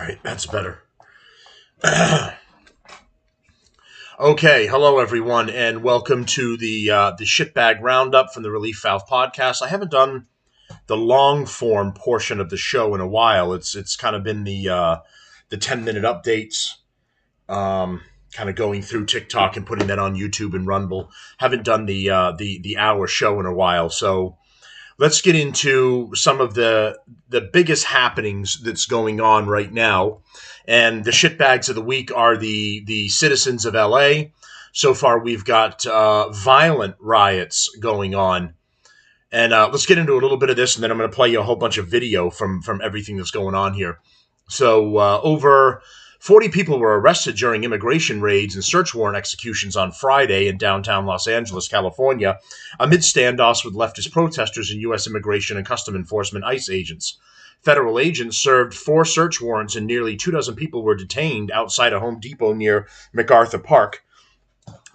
right, that's better. Okay, hello everyone, and welcome to the Shitbag roundup from the Relief Valve podcast. I haven't done the long form portion of the show in a while. It's kind of been the 10-minute updates, kind of going through TikTok and putting that on YouTube and Rumble. Haven't done the hour show in a while, so let's get into some of the biggest happenings that's going on right now. And the shitbags of the week are the citizens of LA. So far, we've got violent riots going on. And let's get into a little bit of this, and then I'm going to play you a whole bunch of video from everything that's going on here. So over 40 people were arrested during immigration raids and search warrant executions on Friday in downtown Los Angeles, California, amid standoffs with leftist protesters and U.S. Immigration and Custom Enforcement ICE agents. Federal agents served 4 search warrants and nearly 24 people were detained outside a Home Depot near MacArthur Park.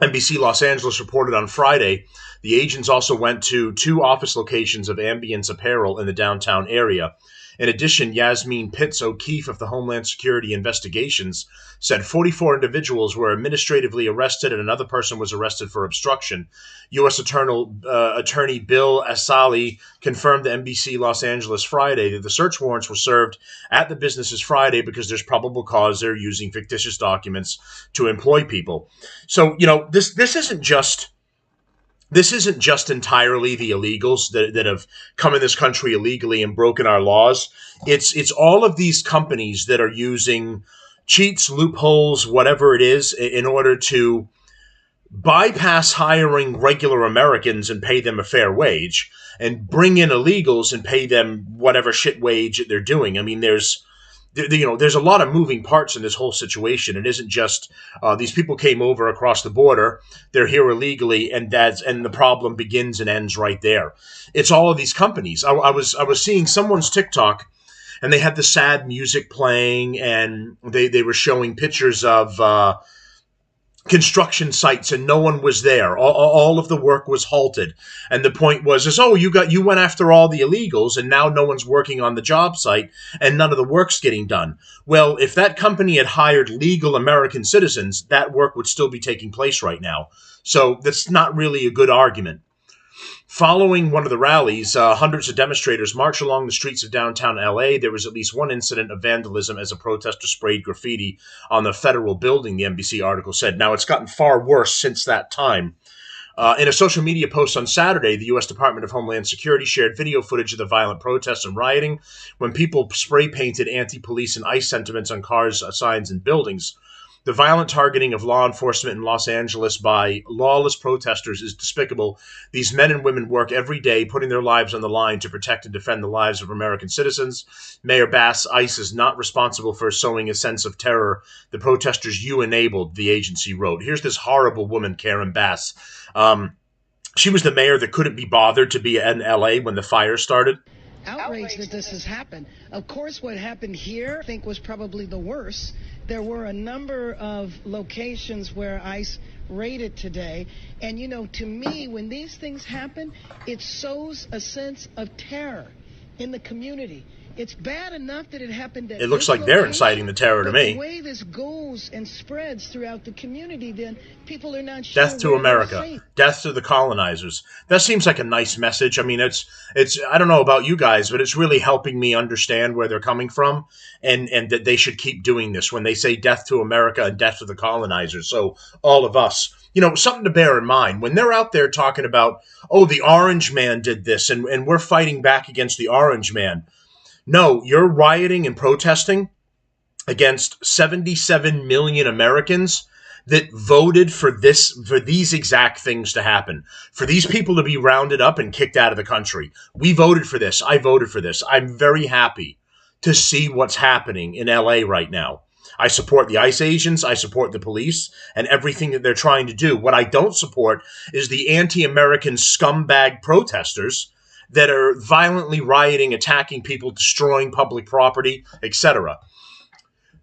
NBC Los Angeles reported on Friday the agents also went to 2 office locations of Ambience Apparel in the downtown area. In addition, Yasmin Pitts O'Keefe of the Homeland Security Investigations said 44 individuals were administratively arrested and another person was arrested for obstruction. U.S. Attorney Bill Asali confirmed to NBC Los Angeles Friday that the search warrants were served at the businesses Friday because there's probable cause they're using fictitious documents to employ people. So, this isn't just... This isn't just entirely the illegals that have come in this country illegally and broken our laws. It's all of these companies that are using cheats, loopholes, whatever it is, in order to bypass hiring regular Americans and pay them a fair wage and bring in illegals and pay them whatever shit wage they're doing. I mean, there's a lot of moving parts in this whole situation. It isn't just these people came over across the border, they're here illegally, and the problem begins and ends right there. It's all of these companies. I was seeing someone's TikTok, and they had the sad music playing, and they were showing pictures of construction sites, and no one was there. All of the work was halted, and the point was you went after all the illegals, and now no one's working on the job site, and none of the work's getting done. Well, if that company had hired legal American citizens, that work would still be taking place right now. So that's not really a good argument. Following one of the rallies, hundreds of demonstrators marched along the streets of downtown LA. There was at least one incident of vandalism as a protester sprayed graffiti on the federal building, the NBC article said. Now, it's gotten far worse since that time. In a social media post on Saturday, the U.S. Department of Homeland Security shared video footage of the violent protests and rioting when people spray-painted anti-police and ICE sentiments on cars, signs, and buildings. The violent targeting of law enforcement in Los Angeles by lawless protesters is despicable. These men and women work every day, putting their lives on the line to protect and defend the lives of American citizens. Mayor Bass, ICE is not responsible for sowing a sense of terror. The protesters you enabled, the agency wrote. Here's this horrible woman, Karen Bass. She was the mayor that couldn't be bothered to be in L.A. when the fire started. Outraged that this has happened. Of course, what happened here, I think, was probably the worst. There were a number of locations where ICE raided today. And, to me, when these things happen, it sows a sense of terror in the community. It's bad enough that it happened at It looks like they're inciting the terror to me. The way this goes and spreads throughout the community, then people are not sure. Death to America. Death to the colonizers. That seems like a nice message. I mean, it's. I don't know about you guys, but it's really helping me understand where they're coming from, and that they should keep doing this when they say death to America and death to the colonizers. So all of us. Something to bear in mind when they're out there talking about, the Orange Man did this, and we're fighting back against the Orange Man. No, you're rioting and protesting against 77 million Americans that voted for these exact things to happen, for these people to be rounded up and kicked out of the country. We voted for this. I voted for this. I'm very happy to see what's happening in LA right now. I support the ICE agents. I support the police and everything that they're trying to do. What I don't support is the anti-American scumbag protesters that are violently rioting, attacking people, destroying public property, etc.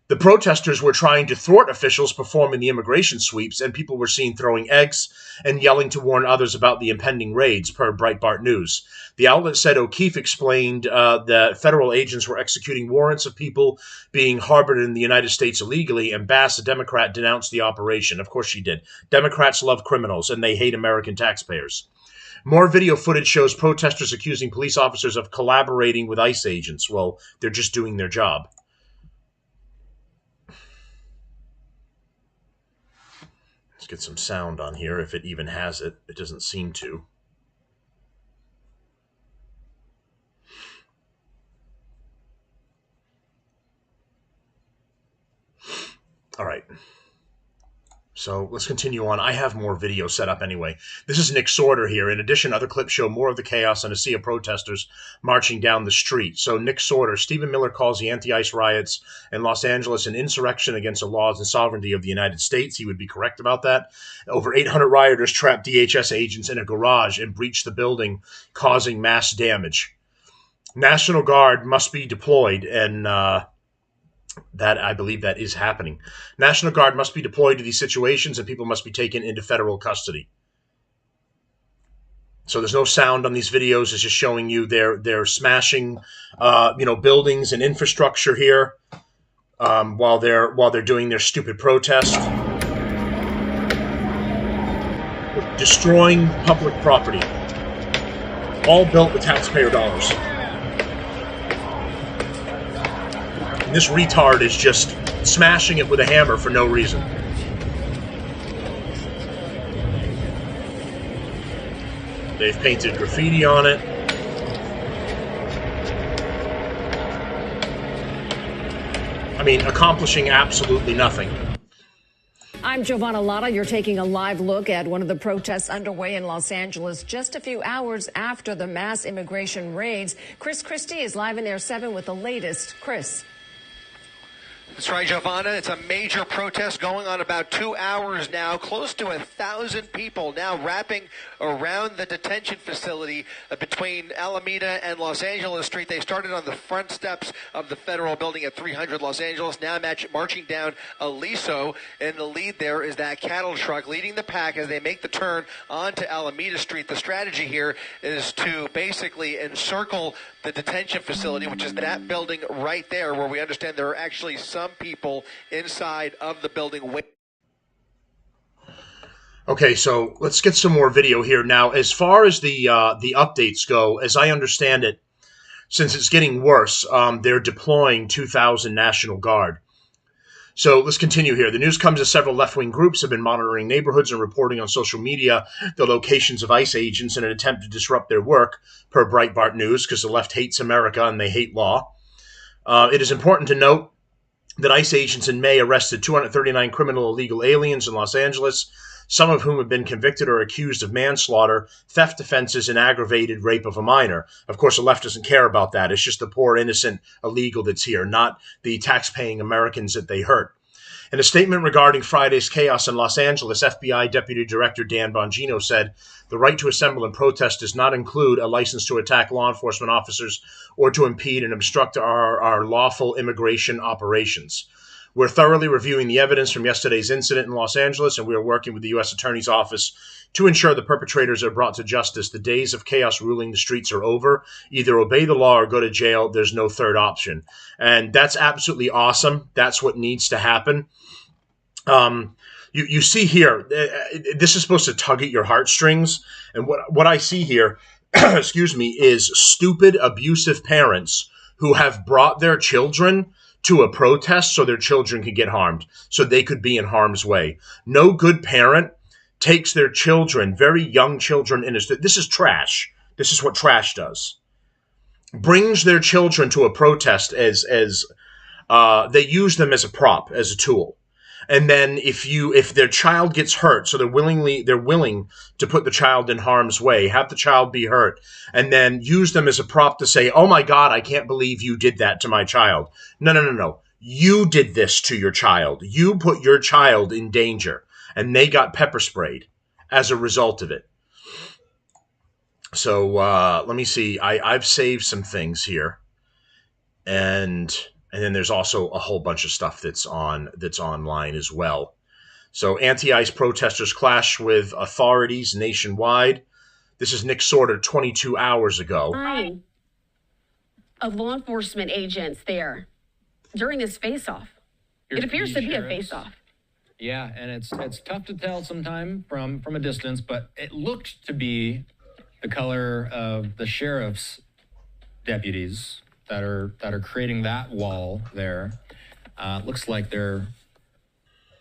The protesters were trying to thwart officials performing the immigration sweeps, and people were seen throwing eggs and yelling to warn others about the impending raids, per Breitbart News. The outlet said O'Keefe explained that federal agents were executing warrants of people being harbored in the United States illegally, and Bass, a Democrat, denounced the operation. Of course she did. Democrats love criminals, and they hate American taxpayers. More video footage shows protesters accusing police officers of collaborating with ICE agents. Well, they're just doing their job. Let's get some sound on here, if it even has it. It doesn't seem to. All right. So let's continue on. I have more video set up anyway. This is Nick Sorter here. In addition, other clips show more of the chaos and a sea of protesters marching down the street. So Nick Sorter, Stephen Miller calls the anti-ICE riots in Los Angeles an insurrection against the laws and sovereignty of the United States. He would be correct about that. Over 800 rioters trapped DHS agents in a garage and breached the building, causing mass damage. National Guard must be deployed, and that I believe that is happening. National Guard must be deployed to these situations, and people must be taken into federal custody. So there's no sound on these videos. It's just showing you they're smashing, buildings and infrastructure here while they're doing their stupid protest, destroying public property, all built with taxpayer dollars. And this retard is just smashing it with a hammer for no reason. They've painted graffiti on it. I mean, accomplishing absolutely nothing. I'm Giovanna Lotta. You're taking a live look at one of the protests underway in Los Angeles just a few hours after the mass immigration raids. Chris Christie is live in Air 7 with the latest. Chris. That's right, Giovanna. It's a major protest going on about 2 hours now. Close to 1,000 people now wrapping around the detention facility between Alameda and Los Angeles Street. They started on the front steps of the federal building at 300 Los Angeles, now marching down Aliso. In the lead there is that cattle truck leading the pack as they make the turn onto Alameda Street. The strategy here is to basically encircle the detention facility, which is that building right there, where we understand there are actually some people inside of the building. Okay, so let's get some more video here. Now, as far as the updates go, as I understand it, since it's getting worse, they're deploying 2,000 National Guard. So let's continue here. The news comes as several left-wing groups have been monitoring neighborhoods and reporting on social media the locations of ICE agents in an attempt to disrupt their work, per Breitbart News, because the left hates America and they hate law. It is important to note that ICE agents in May arrested 239 criminal illegal aliens in Los Angeles, some of whom have been convicted or accused of manslaughter, theft offenses, and aggravated rape of a minor. Of course, the left doesn't care about that. It's just the poor, innocent illegal that's here, not the tax-paying Americans that they hurt. In a statement regarding Friday's chaos in Los Angeles, FBI Deputy Director Dan Bongino said, "The right to assemble and protest does not include a license to attack law enforcement officers or to impede and obstruct our lawful immigration operations. We're thoroughly reviewing the evidence from yesterday's incident in Los Angeles, and we are working with the U.S. Attorney's Office to ensure the perpetrators are brought to justice. The days of chaos ruling the streets are over. Either obey the law or go to jail. There's no third option." And that's absolutely awesome. That's what needs to happen. You see here, this is supposed to tug at your heartstrings. And what I see here, excuse me, is stupid, abusive parents who have brought their children to a protest so their children could get harmed, so they could be in harm's way. No good parent takes their children, very young children, this is trash. This is what trash does. Brings their children to a protest as they use them as a prop, as a tool. And then if their child gets hurt, so they're willing to put the child in harm's way, have the child be hurt, and then use them as a prop to say, "Oh my God, I can't believe you did that to my child." No. You did this to your child. You put your child in danger, and they got pepper sprayed as a result of it. So let me see. I've saved some things here, and And then there's also a whole bunch of stuff that's online as well. So anti-ICE protesters clash with authorities nationwide. This is Nick Sorter 22 hours ago. Of law enforcement agents there during this face-off. It appears to be a face-off. Yeah, and it's tough to tell sometime from a distance, but it looked to be the color of the sheriff's deputies that are creating that wall there. Looks like they're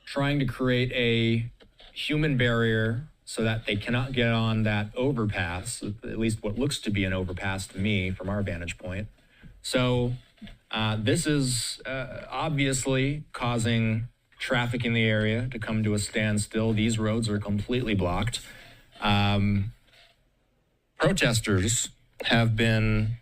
trying to create a human barrier so that they cannot get on that overpass, at least what looks to be an overpass to me from our vantage point. So this is obviously causing traffic in the area to come to a standstill. These roads are completely blocked. Protesters have been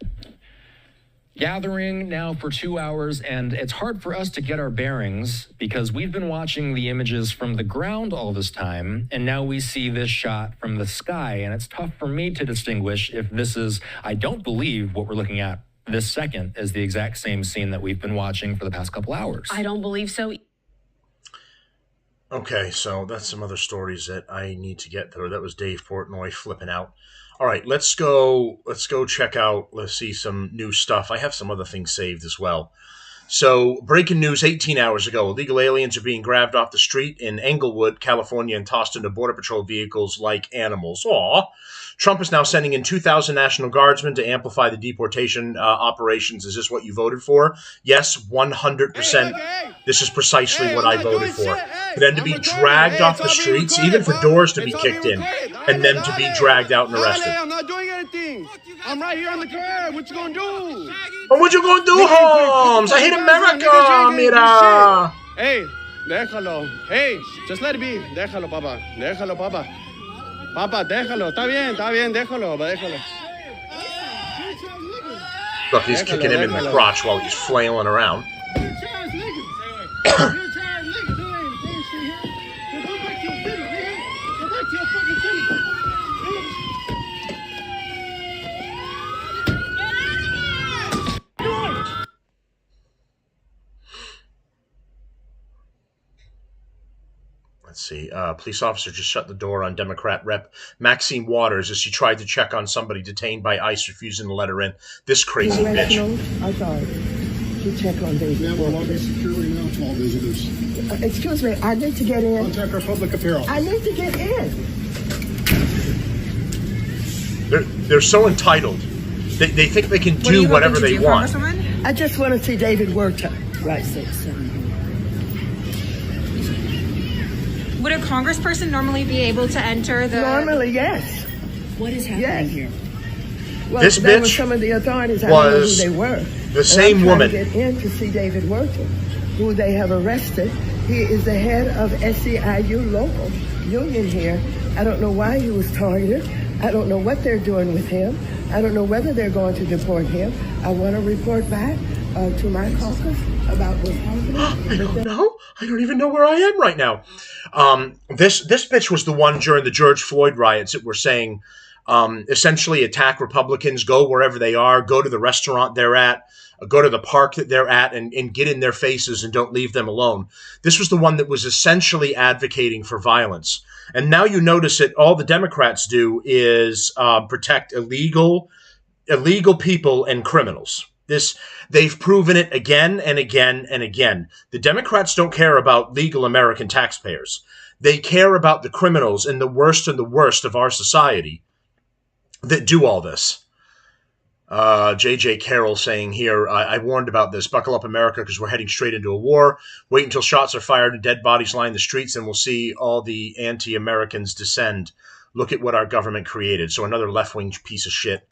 gathering now for 2 hours, and it's hard for us to get our bearings because we've been watching the images from the ground all this time, and now we see this shot from the sky, and it's tough for me to distinguish if this is, I don't believe what we're looking at this second is the exact same scene that we've been watching for the past couple hours. I don't believe so. Okay, so that's some other stories that I need to get through. That was Dave Portnoy flipping out. All right, let's go check out, let's see some new stuff. I have some other things saved as well. So, breaking news 18 hours ago, illegal aliens are being grabbed off the street in Englewood, California, and tossed into Border Patrol vehicles like animals. Aw. Trump is now sending in 2,000 National Guardsmen to amplify the deportation operations. Is this what you voted for? Yes, 100%. This is precisely what I voted for. For them to be dragged off the streets, even for doors to be kicked in, and then to be dragged out and arrested. I'm not doing anything. I'm right here on the curb. What you gonna do? But what you gonna do, Holmes? I hate America, mira. Hey, déjalo. Hey, just let it be. Déjalo, papa. Déjalo, papa. Papa, déjalo. Está bien, déjalo, déjalo. Look, he's kicking him in the crotch while he's flailing around. Let's see. Police officer just shut the door on Democrat Rep Maxine Waters as she tried to check on somebody detained by ICE refusing to let her in. This crazy bitch. I thought to check on David. Ma'am, we're logging securely now to all visitors. Excuse me, I need to get in. Contact our public apparel. I need to get in. They're so entitled. They think they can do whatever they want. I just want to see David Werta. Right, 6. Would a congressperson normally be able to enter the... Normally, yes. What is happening here? Well, this that was bitch some of the authorities. I don't know who they were. The same woman. I'm trying to get in to see David Werta, who they have arrested. He is the head of SEIU local union here. I don't know why he was targeted. I don't know what they're doing with him. I don't know whether they're going to deport him. I want to report back to my caucus about what's happening. I don't know. I don't even know where I am right now. This bitch was the one during the George Floyd riots that were saying, essentially attack Republicans, go wherever they are, go to the restaurant they're at, go to the park that they're at, and get in their faces and don't leave them alone. This was the one that was essentially advocating for violence. And now you notice that all the Democrats do is protect illegal people and criminals. They've proven it again and again and again. The Democrats don't care about legal American taxpayers. They care about the criminals and the worst of our society that do all this. J.J. Carroll saying here, I warned about this. Buckle up, America, because we're heading straight into a war. Wait until shots are fired and dead bodies line the streets, and we'll see all the anti-Americans descend. Look at what our government created. So another left-wing piece of shit.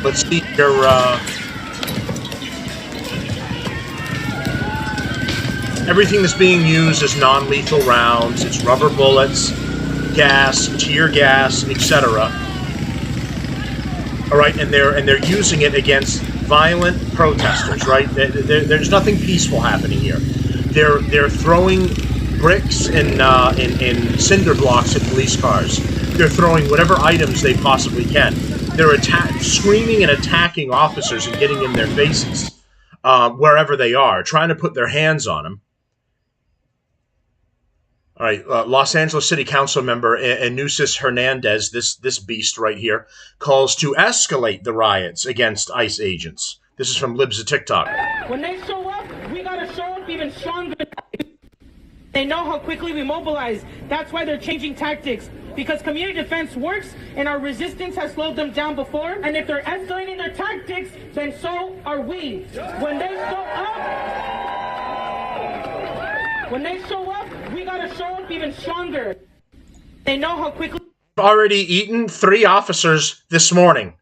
Let's see your... Everything that's being used is non-lethal rounds. It's rubber bullets, gas, tear gas, etc. All right, and they're using it against violent protesters. Right? There's nothing peaceful happening here. They're throwing bricks and cinder blocks at police cars. They're throwing whatever items they possibly can. They're screaming and attacking officers and getting in their faces. wherever they are, trying to put their hands on him. All right, Los Angeles City Council member Enusis Hernandez, this beast right here, calls to escalate the riots against ICE agents. This is from Libs of TikTok. When they show up, we gotta show up even stronger. They know how quickly we mobilize. That's why they're changing tactics. Because community defense works, and our resistance has slowed them down before. And if they're escalating their tactics, then so are we. When they show up, we gotta show up even stronger. They know how quickly. Already eaten 3 officers this morning.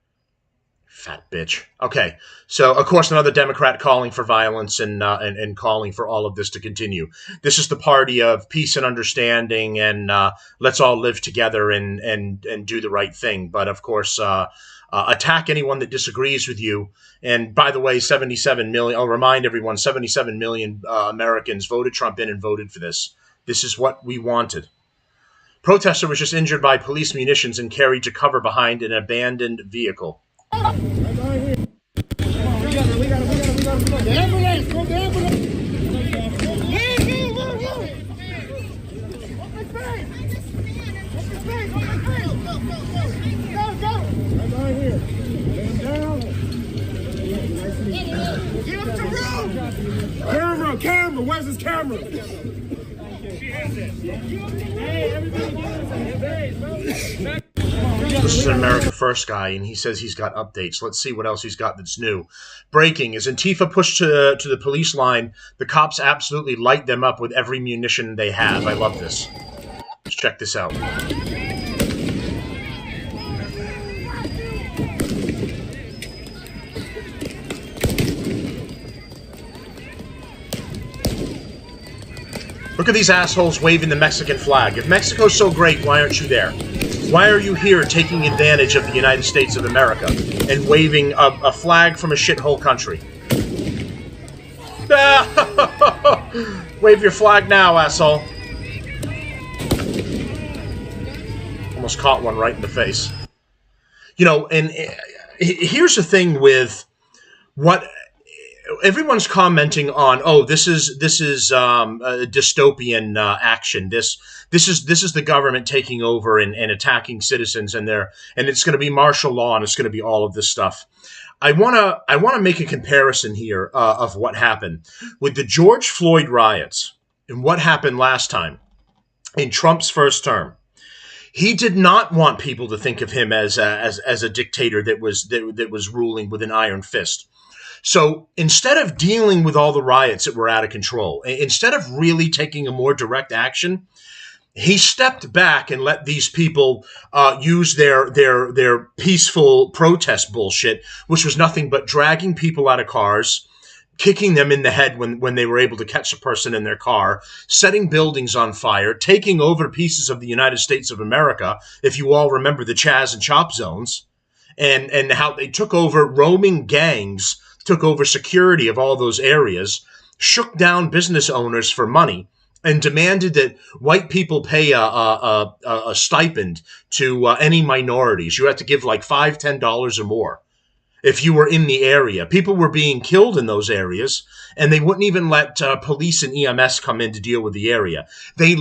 Fat bitch. Okay, so of course another Democrat calling for violence and calling for all of this to continue. This is the party of peace and understanding, and let's all live together and do the right thing. But of course, attack anyone that disagrees with you. And by the way, 77 million. I'll remind everyone: 77 million Americans voted Trump in and voted for this. This is what we wanted. Protester was just injured by police munitions and carried to cover behind an abandoned vehicle. Camera, where's his camera? This is an America First guy, and he says he's got updates. Let's see what else he's got that's new. Breaking: as Antifa pushed to the police line, the cops absolutely light them up with every munition they have. I love this. Let's check this out. Look at these assholes waving the Mexican flag. If Mexico's so great, why aren't you there? Why are you here taking advantage of the United States of America and waving a flag from a shithole country? Wave your flag now, asshole. Almost caught one right in the face. You know, and here's the thing with what everyone's commenting on. Oh, this is a dystopian action. This is the government taking over and attacking citizens, and it's going to be martial law, and it's going to be all of this stuff. I want to make a comparison here of what happened with the George Floyd riots and what happened last time in Trump's first term. He did not want people to think of him as a dictator that was ruling with an iron fist. So instead of dealing with all the riots that were out of control, instead of really taking a more direct action, he stepped back and let these people use their peaceful protest bullshit, which was nothing but dragging people out of cars, kicking them in the head when they were able to catch a person in their car, setting buildings on fire, taking over pieces of the United States of America, if you all remember the Chaz and Chop zones, and how they took over roaming gangs, took over security of all those areas, shook down business owners for money, and demanded that white people pay a stipend to any minorities. You had to give like $5, $10 or more if you were in the area. People were being killed in those areas, and they wouldn't even let police and EMS come in to deal with the area. They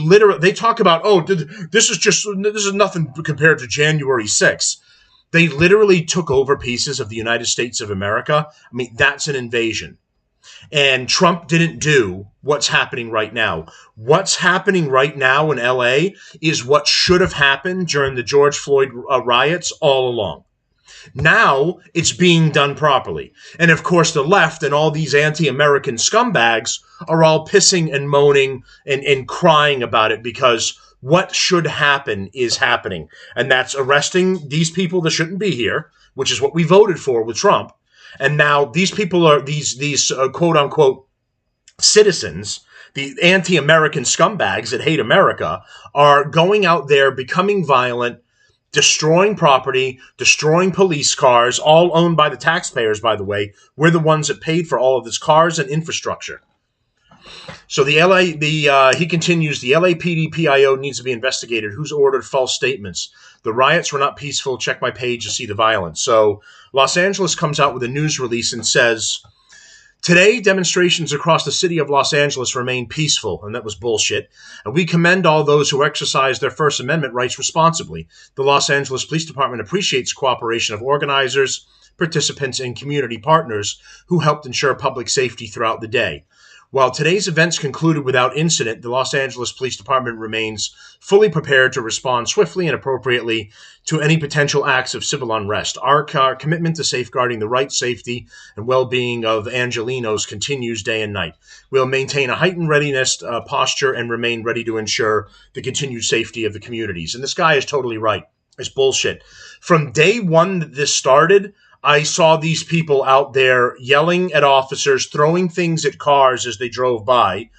talk about, oh, this is nothing compared to January 6th. They literally took over pieces of the United States of America. I mean, that's an invasion. And Trump didn't do what's happening right now. What's happening right now in LA is what should have happened during the George Floyd riots all along. Now it's being done properly. And of course, the left and all these anti-American scumbags are all pissing and moaning and crying about it, because what should happen is happening. And that's arresting these people that shouldn't be here, which is what we voted for with Trump. And now these people are these quote unquote citizens, the anti-American scumbags that hate America, are going out there, becoming violent, destroying property, destroying police cars, all owned by the taxpayers, by the way. We're the ones that paid for all of this cars and infrastructure. So he continues, the LAPD PIO needs to be investigated. Who's ordered false statements? The riots were not peaceful. Check my page to see the violence. So Los Angeles comes out with a news release and says Today, demonstrations across the city of Los Angeles remain peaceful, and that was bullshit. And we commend all those who exercise their First Amendment rights responsibly. The Los Angeles Police Department appreciates cooperation of organizers, participants, and community partners who helped ensure public safety throughout the day. While today's events concluded without incident, the Los Angeles Police Department remains fully prepared to respond swiftly and appropriately to any potential acts of civil unrest. Our commitment to safeguarding the right, safety, and well-being of Angelenos continues day and night. We'll maintain a heightened readiness posture and remain ready to ensure the continued safety of the communities. And this guy is totally right. It's bullshit. From day one that this started, I saw these people out there yelling at officers, throwing things at cars as they drove by,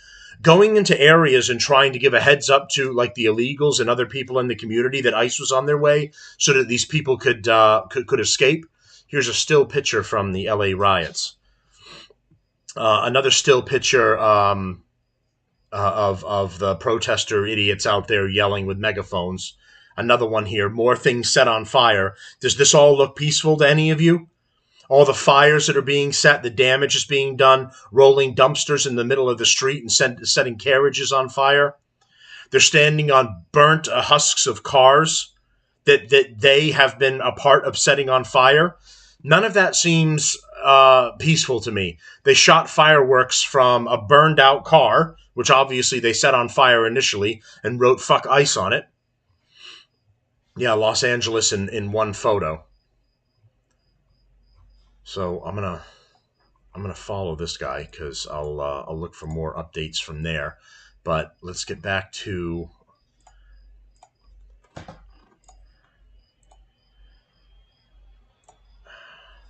going into areas and trying to give a heads up to like the illegals and other people in the community that ICE was on their way so that these people could escape. Here's a still picture from the LA riots. Another still picture of the protester idiots out there yelling with megaphones. Another one here, more things set on fire. Does this all look peaceful to any of you? All the fires that are being set, the damage is being done, rolling dumpsters in the middle of the street and setting carriages on fire. They're standing on burnt husks of cars that they have been a part of setting on fire. None of that seems peaceful to me. They shot fireworks from a burned out car, which obviously they set on fire initially and wrote "fuck ICE" on it. Yeah, Los Angeles in one photo. So I'm gonna follow this guy because I'll look for more updates from there. But let's get back to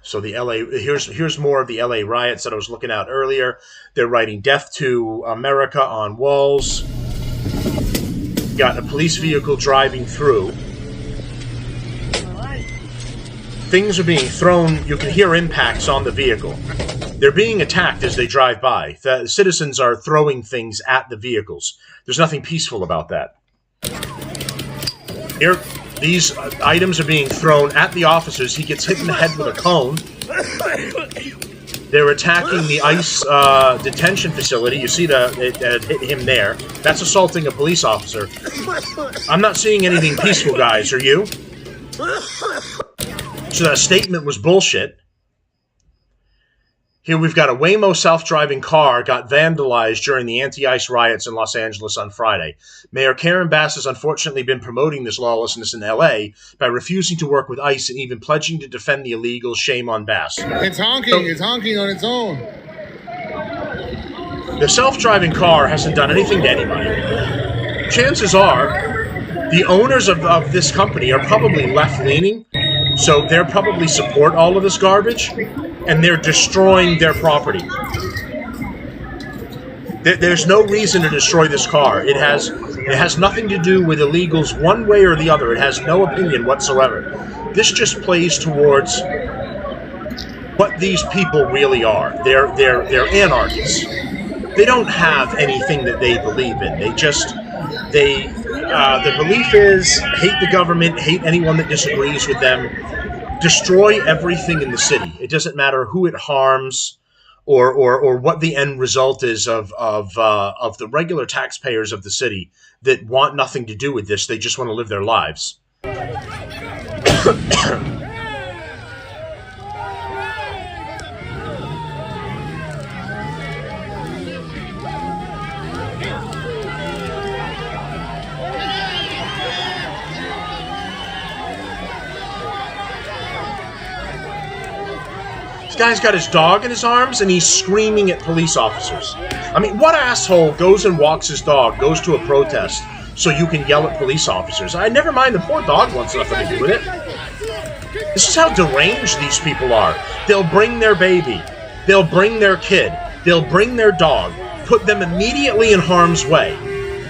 so the LA. Here's more of the LA riots that I was looking at earlier. They're writing "Death to America" on walls. Got a police vehicle driving through. Things are being thrown. You can hear impacts on the vehicle. They're being attacked as they drive by. The citizens are throwing things at the vehicles. There's nothing peaceful about that. Here, these items are being thrown at the officers. He gets hit in the head with a cone. They're attacking the ICE detention facility. You see it hit him there. That's assaulting a police officer. I'm not seeing anything peaceful, guys. Are you? So that statement was bullshit. Here we've got a Waymo self-driving car got vandalized during the anti-ICE riots in Los Angeles on Friday. Mayor Karen Bass has unfortunately been promoting this lawlessness in LA by refusing to work with ICE and even pledging to defend the illegals. Shame on Bass. It's honking. It's honking on its own. The self-driving car hasn't done anything to anybody. Chances are the owners of this company are probably left-leaning, so they'll probably support all of this garbage, and they're destroying their property. There's no reason to destroy this car. It has nothing to do with illegals one way or the other. It has no opinion whatsoever. This just plays towards what these people really are. They're anarchists. They don't have anything that they believe in. The belief is hate the government, hate anyone that disagrees with them, destroy everything in the city. It doesn't matter who it harms or what the end result is of the regular taxpayers of the city that want nothing to do with this. They just want to live their lives. Guy's got his dog in his arms and he's screaming at police officers. I mean, what asshole goes and walks his dog, goes to a protest so you can yell at police officers? I never mind, the poor dog wants nothing to do with it. This is how deranged these people are. They'll bring their baby, they'll bring their kid, they'll bring their dog, put them immediately in harm's way,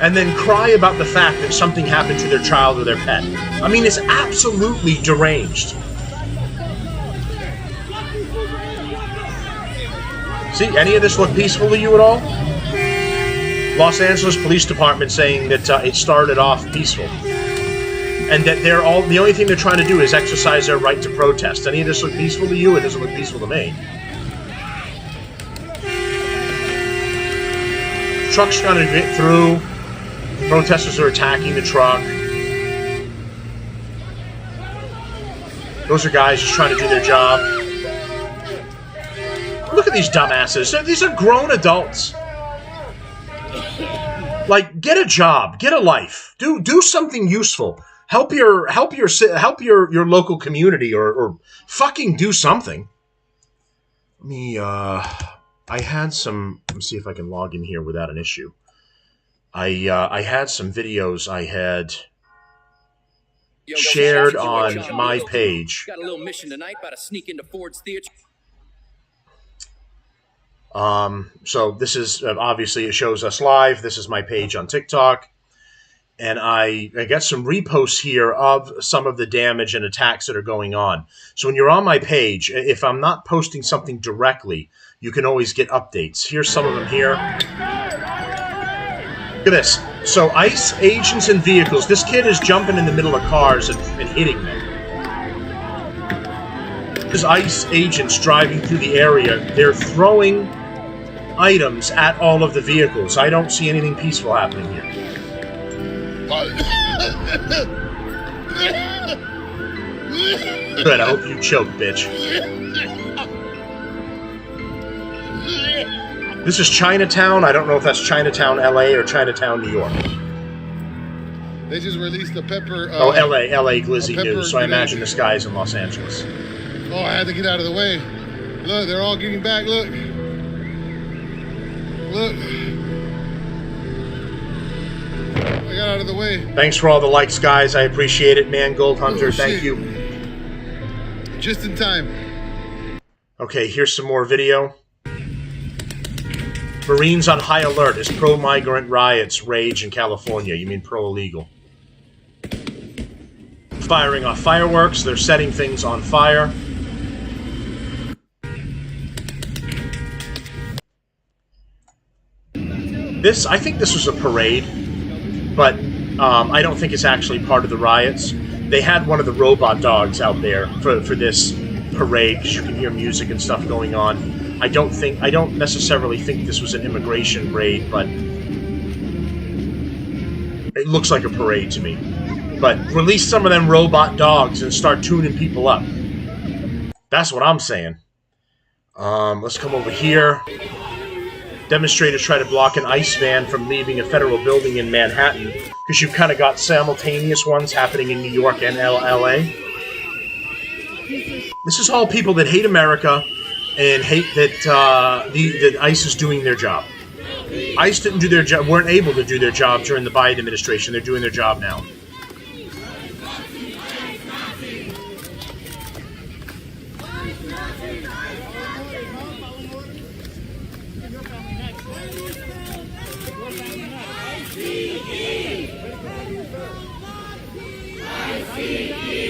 and then cry about the fact that something happened to their child or their pet. I mean, it's absolutely deranged. See, any of this look peaceful to you at all? Los Angeles Police Department saying that it started off peaceful. And that the only thing they're trying to do is exercise their right to protest. Any of this look peaceful to you? It doesn't look peaceful to me. Truck's trying to get through. Protesters are attacking the truck. Those are guys just trying to do their job. Look at these dumbasses. These are grown adults. Like, get a job, get a life, do something useful. Help your local community, or fucking do something. Let me. I had some. Let me see if I can log in here without an issue. I had some videos I had shared on my page. Got a little mission tonight. About to sneak into Ford's theater. So this is obviously it shows us live. This is my page on TikTok, and I got some reposts here of some of the damage and attacks that are going on. So when you're on my page, if I'm not posting something directly, you can always get updates. Here's some of them here. Look at this. So ICE agents and vehicles. This kid is jumping in the middle of cars and hitting them. There's ICE agents driving through the area. They're throwing items at all of the vehicles. I don't see anything peaceful happening here. Good, I hope you choke, bitch. This is Chinatown. I don't know if that's Chinatown, LA, or Chinatown, New York. They just released a pepper... LA Glizzy News, so I imagine this guy is in Los Angeles. Oh, I had to get out of the way. Look, they're all getting back, look. Look. I got out of the way. Thanks for all the likes, guys. I appreciate it, man. Gold Hunter, thank you. Just in time. Okay, here's some more video. Marines on high alert as pro-migrant riots rage in California. You mean pro-illegal. Firing off fireworks. They're setting things on fire. I think this was a parade, but I don't think it's actually part of the riots. They had one of the robot dogs out there for this parade, because you can hear music and stuff going on. I don't necessarily think this was an immigration raid, but it looks like a parade to me. But release some of them robot dogs and start tuning people up. That's what I'm saying. Let's come over here. Demonstrators try to block an ICE van from leaving a federal building in Manhattan, because you've kind of got simultaneous ones happening in New York and LA. This is all people that hate America and hate that that ICE is doing their job. ICE didn't do their job, weren't able to do their job during the Biden administration. They're doing their job now.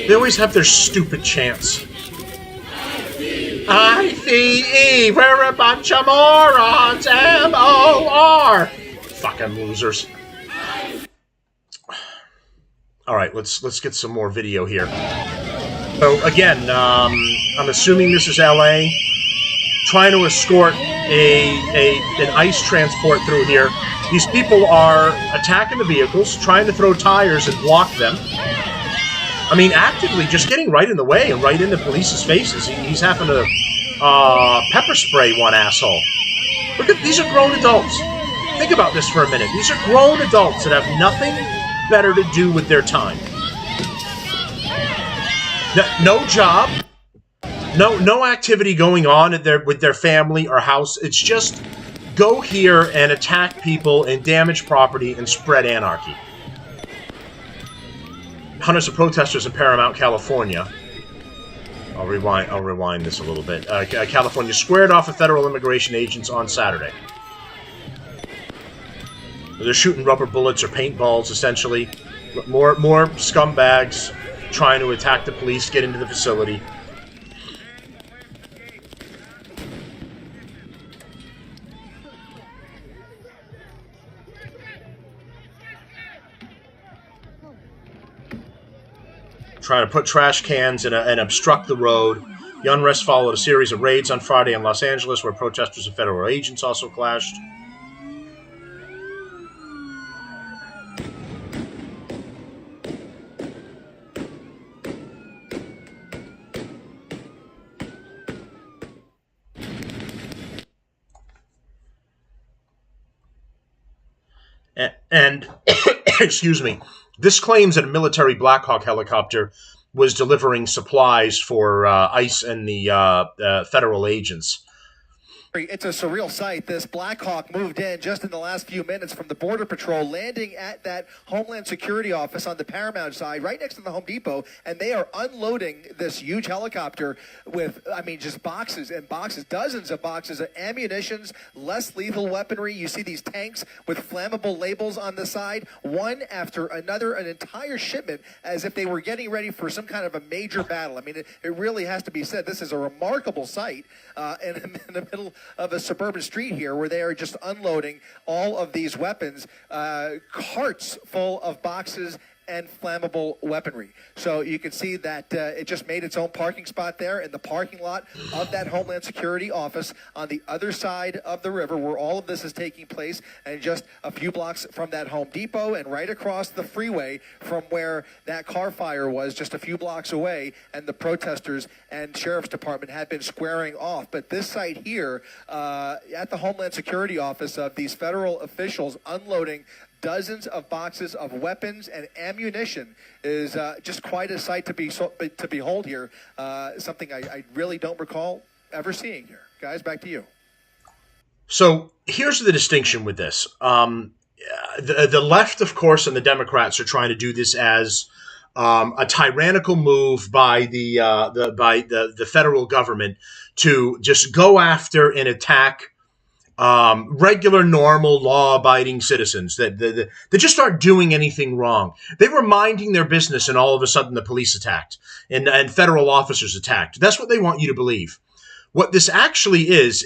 They always have their stupid chants. ICE, we're a bunch of morons, MOR. Fucking losers. Alright, let's get some more video here. So again, I'm assuming this is LA. Trying to escort an ICE transport through here. These people are attacking the vehicles, trying to throw tires and block them. I mean, actively just getting right in the way and right in the police's faces. He's having to pepper spray one asshole. Look at these are grown adults. Think about this for a minute. These are grown adults that have nothing better to do with their time. No job, no activity going on with their family or house. It's just go here and attack people and damage property and spread anarchy. Hundreds of protesters in Paramount, California. I'll rewind this a little bit. California squared off with federal immigration agents on Saturday. They're shooting rubber bullets or paintballs, essentially. More scumbags trying to attack the police, get into the facility. Trying to put trash cans and obstruct the road. The unrest followed a series of raids on Friday in Los Angeles, where protesters and federal agents also clashed. And excuse me, this claims that a military Black Hawk helicopter was delivering supplies for ICE and the federal agents. It's a surreal sight. This Black Hawk moved in just in the last few minutes from the Border Patrol, landing at that Homeland Security office on the Paramount side, right next to the Home Depot, and they are unloading this huge helicopter with, I mean, just boxes and boxes, dozens of boxes of ammunitions, less lethal weaponry. You see these tanks with flammable labels on the side, one after another, an entire shipment, as if they were getting ready for some kind of a major battle. I mean, it really has to be said, this is a remarkable sight in the middle of a suburban street here, where they are just unloading all of these weapons, carts full of boxes and flammable weaponry. So you can see that it just made its own parking spot there in the parking lot of that Homeland Security office on the other side of the river, where all of this is taking place, and just a few blocks from that Home Depot and right across the freeway from where that car fire was, just a few blocks away, and the protesters and Sheriff's Department had been squaring off. But this site here at the Homeland Security office of these federal officials unloading dozens of boxes of weapons and ammunition is just quite a sight to behold here. Something I really don't recall ever seeing here. Guys, back to you. So here's the distinction with this. The left, of course, and the Democrats are trying to do this as a tyrannical move by the federal government to just go after and attack regular, normal, law-abiding citizens that just aren't doing anything wrong. They were minding their business, and all of a sudden the police attacked and federal officers attacked. That's what they want you to believe. What this actually is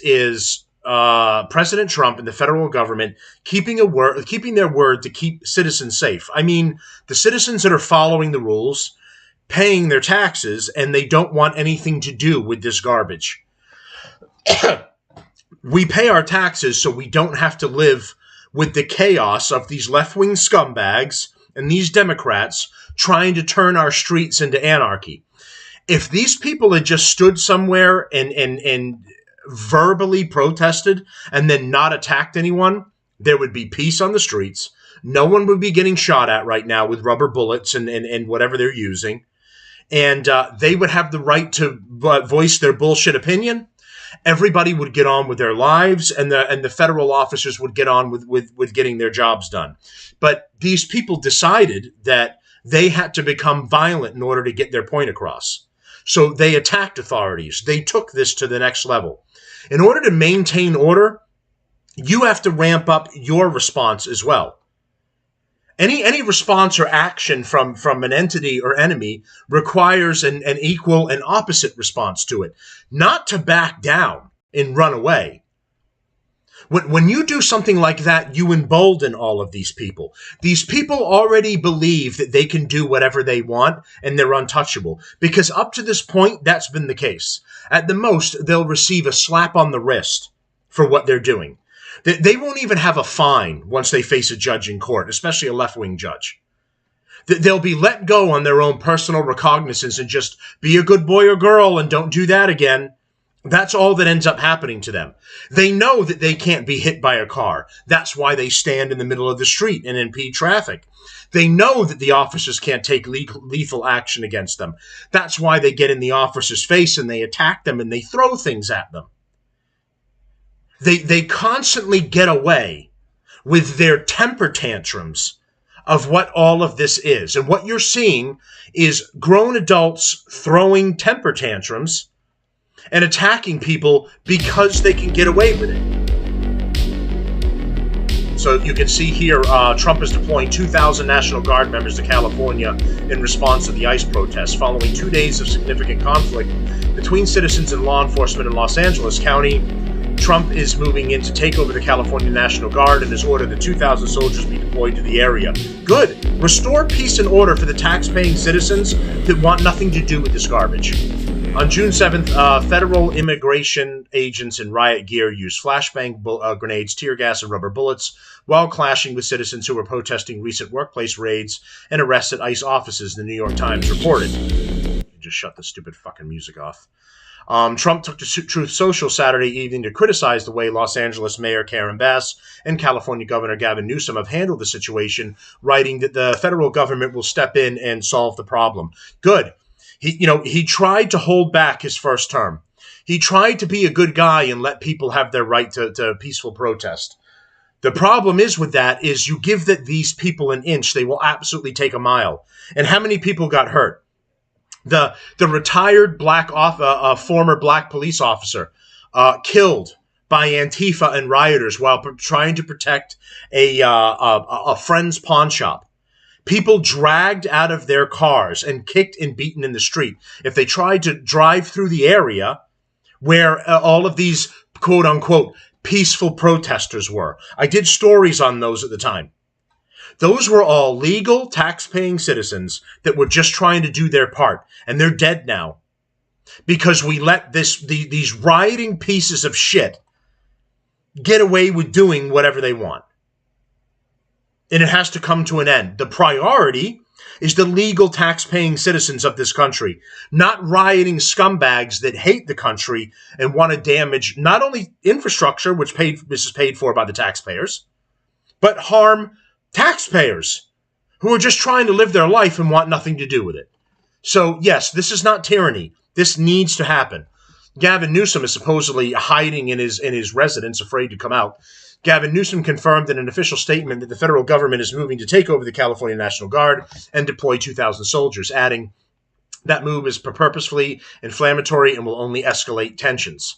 President Trump and the federal government keeping their word to keep citizens safe. I mean, the citizens that are following the rules, paying their taxes, and they don't want anything to do with this garbage. We pay our taxes so we don't have to live with the chaos of these left-wing scumbags and these Democrats trying to turn our streets into anarchy. If these people had just stood somewhere and verbally protested and then not attacked anyone, there would be peace on the streets. No one would be getting shot at right now with rubber bullets and whatever they're using. And they would have the right to voice their bullshit opinion. Everybody would get on with their lives, and the federal officers would get on with getting their jobs done. But these people decided that they had to become violent in order to get their point across. So they attacked authorities. They took this to the next level. In order to maintain order, you have to ramp up your response as well. Any response or action from an entity or enemy requires an equal and opposite response to it, not to back down and run away. When you do something like that, you embolden all of these people. These people already believe that they can do whatever they want and they're untouchable, because up to this point, that's been the case. At the most, they'll receive a slap on the wrist for what they're doing. They won't even have a fine once they face a judge in court, especially a left-wing judge. They'll be let go on their own personal recognizance and just be a good boy or girl and don't do that again. That's all that ends up happening to them. They know that they can't be hit by a car. That's why they stand in the middle of the street and impede traffic. They know that the officers can't take lethal action against them. That's why they get in the officer's face and they attack them and they throw things at them. They constantly get away with their temper tantrums of what all of this is. And what you're seeing is grown adults throwing temper tantrums and attacking people because they can get away with it. So you can see here, Trump is deploying 2,000 National Guard members to California in response to the ICE protests. Following 2 days of significant conflict between citizens and law enforcement in Los Angeles County, Trump is moving in to take over the California National Guard and has ordered that 2,000 soldiers be deployed to the area. Good. Restore peace and order for the tax-paying citizens that want nothing to do with this garbage. On June 7th, federal immigration agents in riot gear used flashbang grenades, tear gas, and rubber bullets while clashing with citizens who were protesting recent workplace raids and arrests at ICE offices, the New York Times reported. Just shut the stupid fucking music off. Trump took to Truth Social Saturday evening to criticize the way Los Angeles Mayor Karen Bass and California Governor Gavin Newsom have handled the situation, writing that the federal government will step in and solve the problem. Good. He tried to hold back his first term. He tried to be a good guy and let people have their right to peaceful protest. The problem is with that is you give these people an inch, they will absolutely take a mile. And how many people got hurt? The retired former black police officer killed by Antifa and rioters while trying to protect a friend's pawn shop. People dragged out of their cars and kicked and beaten in the street. If they tried to drive through the area where all of these quote unquote peaceful protesters were. I did stories on those at the time. Those were all legal, tax-paying citizens that were just trying to do their part, and they're dead now because we let these rioting pieces of shit get away with doing whatever they want. And it has to come to an end. The priority is the legal, tax-paying citizens of this country, not rioting scumbags that hate the country and want to damage not only infrastructure, which this is paid for by the taxpayers, but harm taxpayers who are just trying to live their life and want nothing to do with it. So, yes, this is not tyranny. This needs to happen. Gavin Newsom is supposedly hiding in his residence, afraid to come out. Gavin Newsom confirmed in an official statement that the federal government is moving to take over the California National Guard and deploy 2,000 soldiers, adding that move is purposefully inflammatory and will only escalate tensions.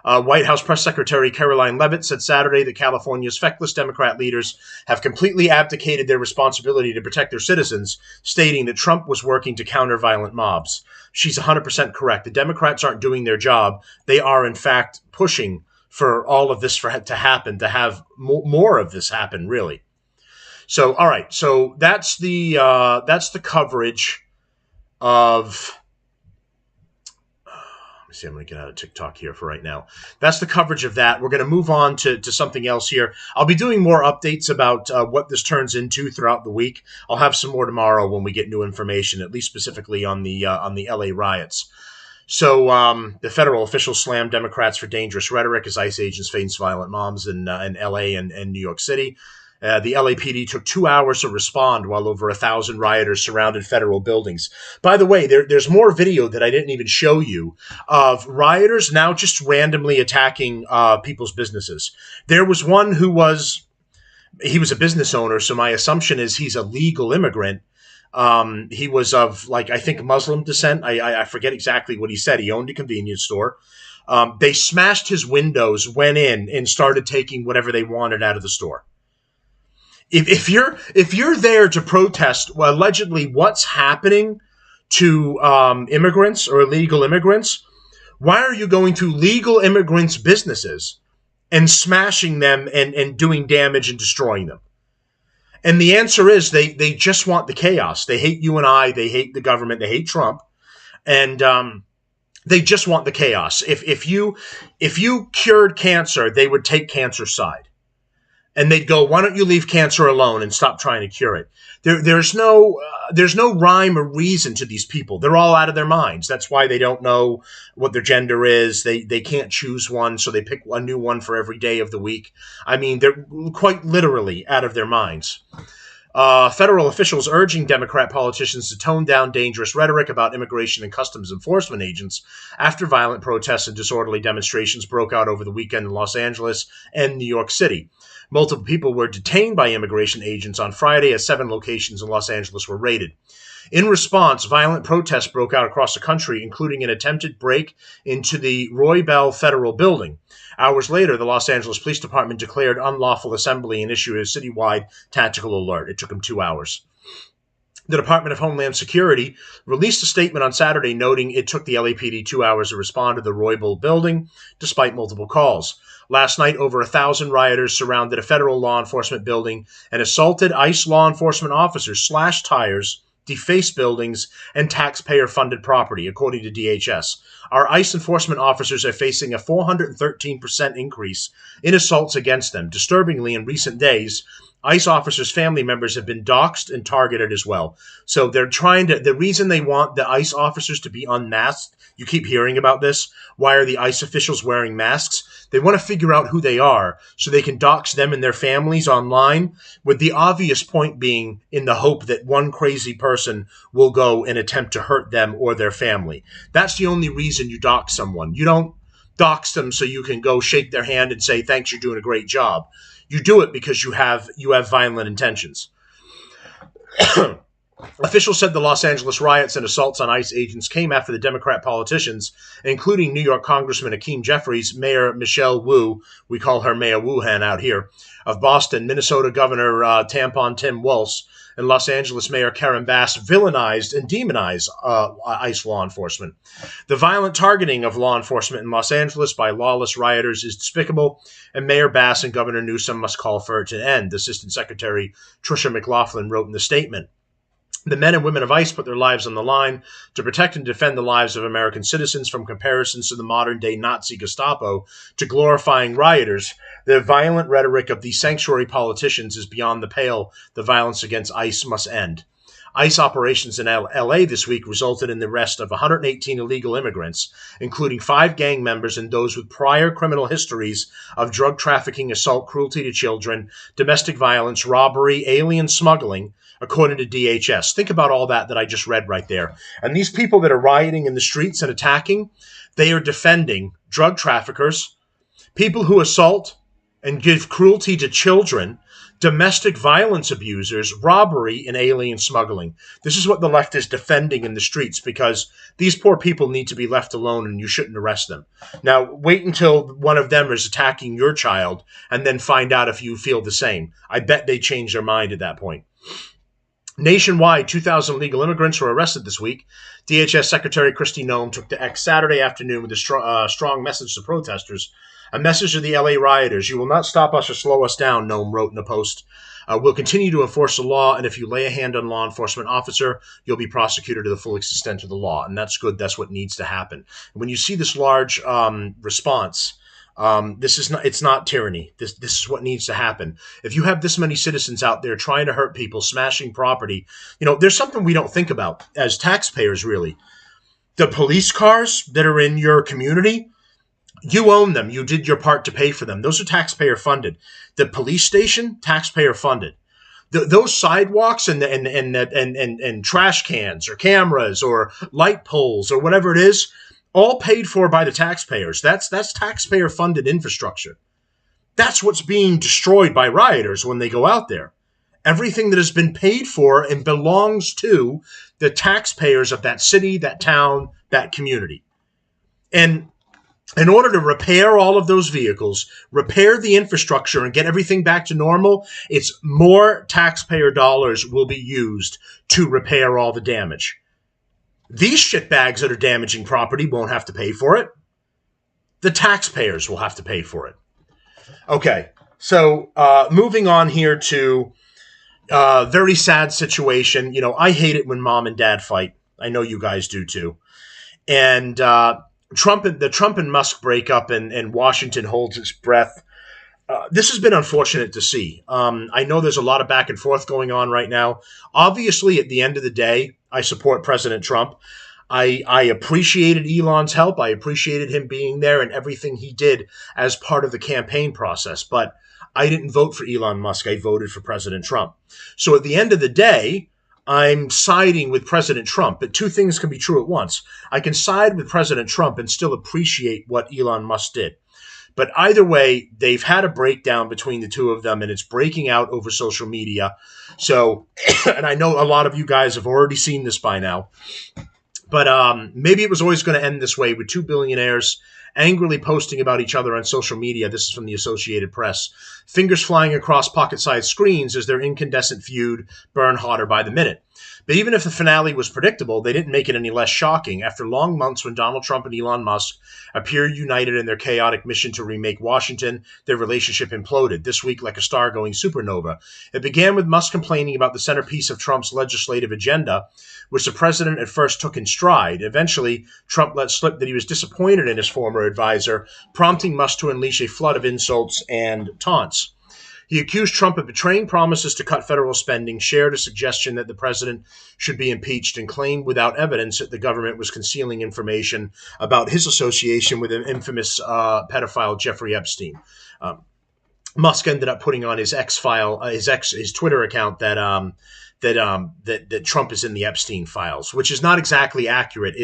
White House Press Secretary Caroline Leavitt said Saturday that California's feckless Democrat leaders have completely abdicated their responsibility to protect their citizens, stating that Trump was working to counter violent mobs. She's 100% correct. The Democrats aren't doing their job. They are, in fact, pushing for all of this to happen, to have more of this happen, really. So, all right. So that's the coverage of. Let me see. I'm going to get out of TikTok here for right now. That's the coverage of that. We're going to move on to something else here. I'll be doing more updates about what this turns into throughout the week. I'll have some more tomorrow when we get new information, at least specifically on the LA riots. So the federal officials slammed Democrats for dangerous rhetoric as ICE agents faced violent mobs in LA and New York City. The LAPD took 2 hours to respond while over 1,000 rioters surrounded federal buildings. By the way, there's more video that I didn't even show you of rioters now just randomly attacking people's businesses. There was one he was a business owner, so my assumption is he's a legal immigrant. He was of, I think Muslim descent. I forget exactly what he said. He owned a convenience store. They smashed his windows, went in, and started taking whatever they wanted out of the store. If you're there to protest, allegedly what's happening to immigrants or illegal immigrants, why are you going to legal immigrants' businesses and smashing them and doing damage and destroying them? And the answer is they just want the chaos. They hate you and I. They hate the government. They hate Trump. And they just want the chaos. If you cured cancer, they would take cancer's side. And they'd go, why don't you leave cancer alone and stop trying to cure it? There's no rhyme or reason to these people. They're all out of their minds. That's why they don't know what their gender is. They can't choose one, so they pick a new one for every day of the week. I mean, they're quite literally out of their minds. Federal officials urging Democrat politicians to tone down dangerous rhetoric about immigration and customs enforcement agents after violent protests and disorderly demonstrations broke out over the weekend in Los Angeles and New York City. Multiple people were detained by immigration agents on Friday as 7 locations in Los Angeles were raided. In response, violent protests broke out across the country, including an attempted break into the Roy Bell Federal Building. Hours later, the Los Angeles Police Department declared unlawful assembly and issued a citywide tactical alert. It took them 2 hours. The Department of Homeland Security released a statement on Saturday noting it took the LAPD 2 hours to respond to the Roy Bell building, despite multiple calls. Last night, over 1,000 rioters surrounded a federal law enforcement building and assaulted ICE law enforcement officers, slashed tires, defaced buildings, and taxpayer-funded property, according to DHS. Our ICE enforcement officers are facing a 413% increase in assaults against them. Disturbingly, in recent days, ICE officers' family members have been doxxed and targeted as well. So they're the reason they want the ICE officers to be unmasked, you keep hearing about this. Why are the ICE officials wearing masks? They want to figure out who they are so they can dox them and their families online, with the obvious point being in the hope that one crazy person will go and attempt to hurt them or their family. That's the only reason you dox someone. You don't dox them so you can go shake their hand and say, thanks, you're doing a great job. You do it because you have violent intentions. Officials said the Los Angeles riots and assaults on ICE agents came after the Democrat politicians, including New York Congressman Hakeem Jeffries, Mayor Michelle Wu, we call her Mayor Wuhan out here, of Boston, Minnesota Governor Tampon Tim Walz, and Los Angeles Mayor Karen Bass villainized and demonized ICE law enforcement. The violent targeting of law enforcement in Los Angeles by lawless rioters is despicable, and Mayor Bass and Governor Newsom must call for it to end, Assistant Secretary Tricia McLaughlin wrote in the statement. The men and women of ICE put their lives on the line to protect and defend the lives of American citizens from comparisons to the modern-day Nazi Gestapo to glorifying rioters. The violent rhetoric of these sanctuary politicians is beyond the pale. The violence against ICE must end. ICE operations in L.A. this week resulted in the arrest of 118 illegal immigrants, including 5 gang members and those with prior criminal histories of drug trafficking, assault, cruelty to children, domestic violence, robbery, alien smuggling, according to DHS. Think about all that I just read right there. And these people that are rioting in the streets and attacking, they are defending drug traffickers, people who assault and give cruelty to children, domestic violence abusers, robbery, and alien smuggling. This is what the left is defending in the streets because these poor people need to be left alone and you shouldn't arrest them. Now, wait until one of them is attacking your child and then find out if you feel the same. I bet they change their mind at that point. Nationwide, 2,000 illegal immigrants were arrested this week. DHS Secretary Kristi Noem took to X Saturday afternoon with a strong message to protesters. A message to the LA rioters. You will not stop us or slow us down, Noem wrote in a post. We'll continue to enforce the law, and if you lay a hand on a law enforcement officer, you'll be prosecuted to the full extent of the law. And that's good. That's what needs to happen. When you see this large response, it's not tyranny. This is what needs to happen. If you have this many citizens out there trying to hurt people, smashing property, there's something we don't think about as taxpayers, really. The police cars that are in your community, you own them. You did your part to pay for them. Those are taxpayer funded. The police station, taxpayer funded. Those sidewalks and trash cans or cameras or light poles or whatever it is, all paid for by the taxpayers. That's taxpayer-funded infrastructure. That's what's being destroyed by rioters when they go out there. Everything that has been paid for and belongs to the taxpayers of that city, that town, that community. And in order to repair all of those vehicles, repair the infrastructure, and get everything back to normal, it's more taxpayer dollars will be used to repair all the damage. These shitbags that are damaging property won't have to pay for it. The taxpayers will have to pay for it. Okay, so moving on here to a very sad situation. I hate it when mom and dad fight. I know you guys do too. And the Trump and Musk breakup and Washington holds its breath. This has been unfortunate to see. I know there's a lot of back and forth going on right now. Obviously, at the end of the day, I support President Trump. I appreciated Elon's help. I appreciated him being there and everything he did as part of the campaign process. But I didn't vote for Elon Musk. I voted for President Trump. So at the end of the day, I'm siding with President Trump. But two things can be true at once. I can side with President Trump and still appreciate what Elon Musk did. But either way, they've had a breakdown between the two of them, and it's breaking out over social media. So, and I know a lot of you guys have already seen this by now, but maybe it was always going to end this way with two billionaires angrily posting about each other on social media. This is from the Associated Press. Fingers flying across pocket-sized screens as their incandescent feud burn hotter by the minute. But even if the finale was predictable, they didn't make it any less shocking. After long months when Donald Trump and Elon Musk appeared united in their chaotic mission to remake Washington, their relationship imploded, this week like a star-going supernova. It began with Musk complaining about the centerpiece of Trump's legislative agenda, which the president at first took in stride. Eventually, Trump let slip that he was disappointed in his former advisor, prompting Musk to unleash a flood of insults and taunts. He accused Trump of betraying promises to cut federal spending, shared a suggestion that the president should be impeached, and claimed without evidence that the government was concealing information about his association with an infamous pedophile Jeffrey Epstein. Musk ended up putting on his his Twitter account that Trump is in the Epstein files, which is not exactly accurate.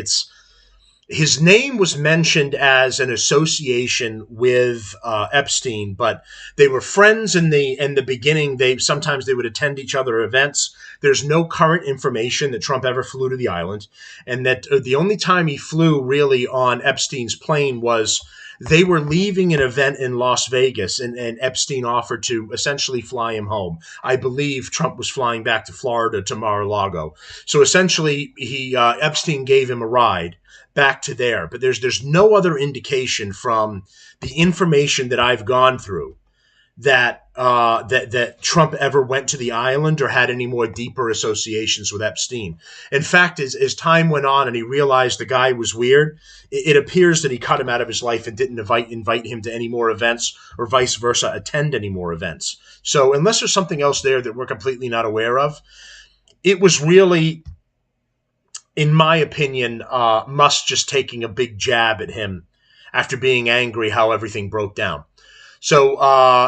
His name was mentioned as an association with Epstein, but they were friends in the beginning. Sometimes they would attend each other events. There's no current information that Trump ever flew to the island, and that the only time he flew really on Epstein's plane was they were leaving an event in Las Vegas, and Epstein offered to essentially fly him home. I believe Trump was flying back to Florida to Mar-a-Lago. So essentially, Epstein gave him a ride back to there. But there's no other indication from the information that I've gone through that Trump ever went to the island or had any more deeper associations with Epstein. In fact, as time went on and he realized the guy was weird, it appears that he cut him out of his life and didn't invite him to any more events, or vice versa, attend any more events. So unless there's something else there that we're completely not aware of, it was really, in my opinion, Musk just taking a big jab at him after being angry how everything broke down. So